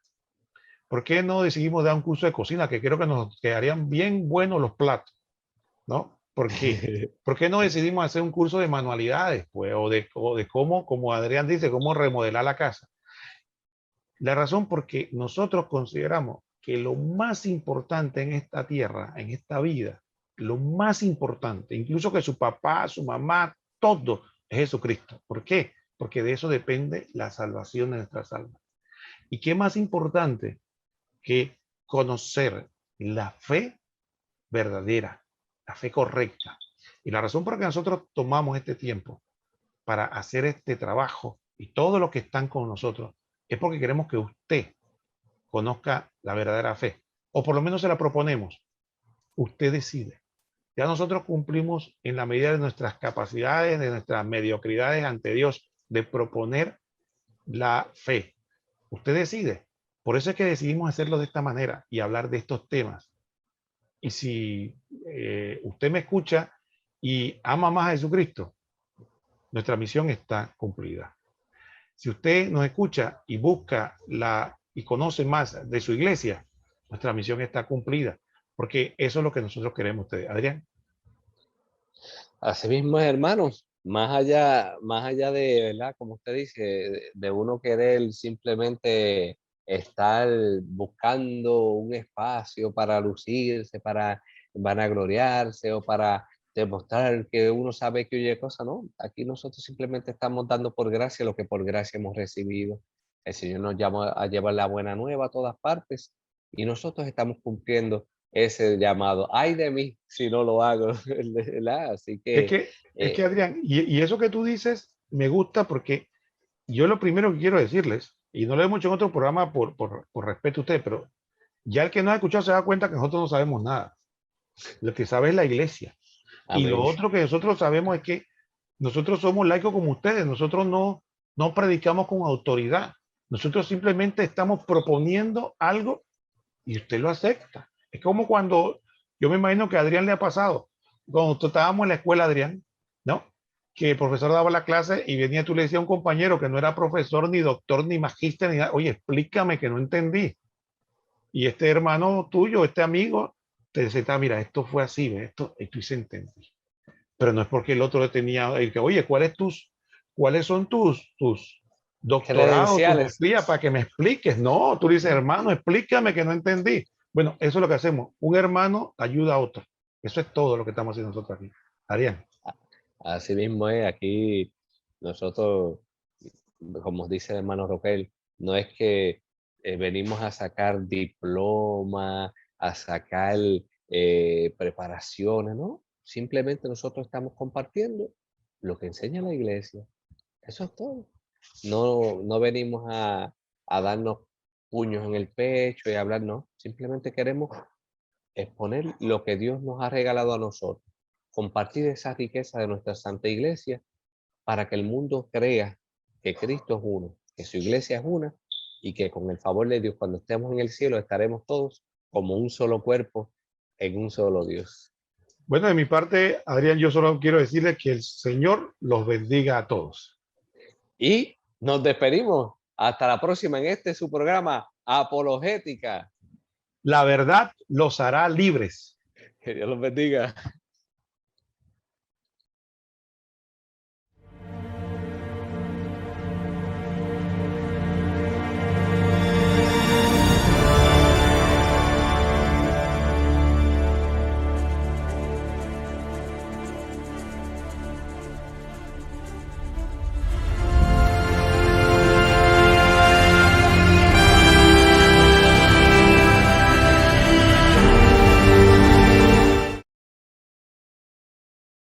¿Por qué no decidimos dar un curso de cocina? Que creo que nos quedarían bien buenos los platos, ¿no? ¿Por qué? ¿Por qué no decidimos hacer un curso de manualidades, pues, o de cómo, como Adrián dice, cómo remodelar la casa? La razón porque nosotros consideramos que lo más importante en esta tierra, en esta vida, lo más importante, incluso que su papá, su mamá, todo, es Jesucristo. ¿Por qué? Porque de eso depende la salvación de nuestras almas. ¿Y qué más importante que conocer la fe verdadera, la fe correcta? Y la razón por la que nosotros tomamos este tiempo para hacer este trabajo y todos los que están con nosotros es porque queremos que usted conozca la verdadera fe, o por lo menos se la proponemos. Usted decide. Ya nosotros cumplimos en la medida de nuestras capacidades, de nuestras mediocridades ante Dios, de proponer la fe. Usted decide. Por eso es que decidimos hacerlo de esta manera y hablar de estos temas. Y si usted me escucha y ama más a Jesucristo, nuestra misión está cumplida. Si usted nos escucha y busca y conoce más de su iglesia, nuestra misión está cumplida, porque eso es lo que nosotros queremos ustedes. Adrián. Así mismo, hermanos, más allá de, ¿verdad? Como usted dice, de uno querer simplemente estar buscando un espacio para lucirse, para vanagloriarse o para demostrar que uno sabe que oye cosas, ¿no? Aquí nosotros simplemente estamos dando por gracia lo que por gracia hemos recibido. El Señor nos llama a llevar la buena nueva a todas partes y nosotros estamos cumpliendo ese llamado. Ay de mí si no lo hago, ¿verdad? Así que, Es que eh, Adrián, y eso que tú dices me gusta porque yo lo primero que quiero decirles, y no lo hemos hecho en otro programa por respeto a ustedes, pero ya el que no ha escuchado se da cuenta que nosotros no sabemos nada. Lo que sabe es la iglesia. Y lo amén. otro que nosotros sabemos es que nosotros somos laicos como ustedes, nosotros no predicamos con autoridad, nosotros simplemente estamos proponiendo algo y usted lo acepta. Es como cuando, yo me imagino que a Adrián le ha pasado, cuando estábamos en la escuela, Adrián, ¿no? Que el profesor daba la clase y venía tú le decías a un compañero que no era profesor, ni doctor, ni magíster, ni nada, oye, explícame que no entendí. Y este hermano tuyo, este amigo, te decía, mira, esto fue así, ¿ves? Esto se entendí. Pero no es porque el otro le tenía, el que, oye, ¿cuáles son tus doctorados, tus Credenciales. maestrías para que me expliques? No, tú dices, hermano, explícame que no entendí. Bueno, eso es lo que hacemos. Un hermano ayuda a otro. Eso es todo lo que estamos haciendo nosotros aquí. Arián. Así mismo es, aquí nosotros, como dice el hermano Roquel, no es que venimos a sacar diploma, a sacar preparaciones, ¿no? Simplemente nosotros estamos compartiendo lo que enseña la iglesia. Eso es todo. No venimos a darnos puños en el pecho y hablar, no. Simplemente queremos exponer lo que Dios nos ha regalado a nosotros, compartir esa riqueza de nuestra Santa Iglesia para que el mundo crea que Cristo es uno, que su iglesia es una y que con el favor de Dios, cuando estemos en el cielo, estaremos todos como un solo cuerpo en un solo Dios. Bueno, de mi parte, Adrián, yo solo quiero decirle que el Señor los bendiga a todos. Y nos despedimos. Hasta la próxima en este su programa Apologética. La verdad los hará libres. Que Dios los bendiga.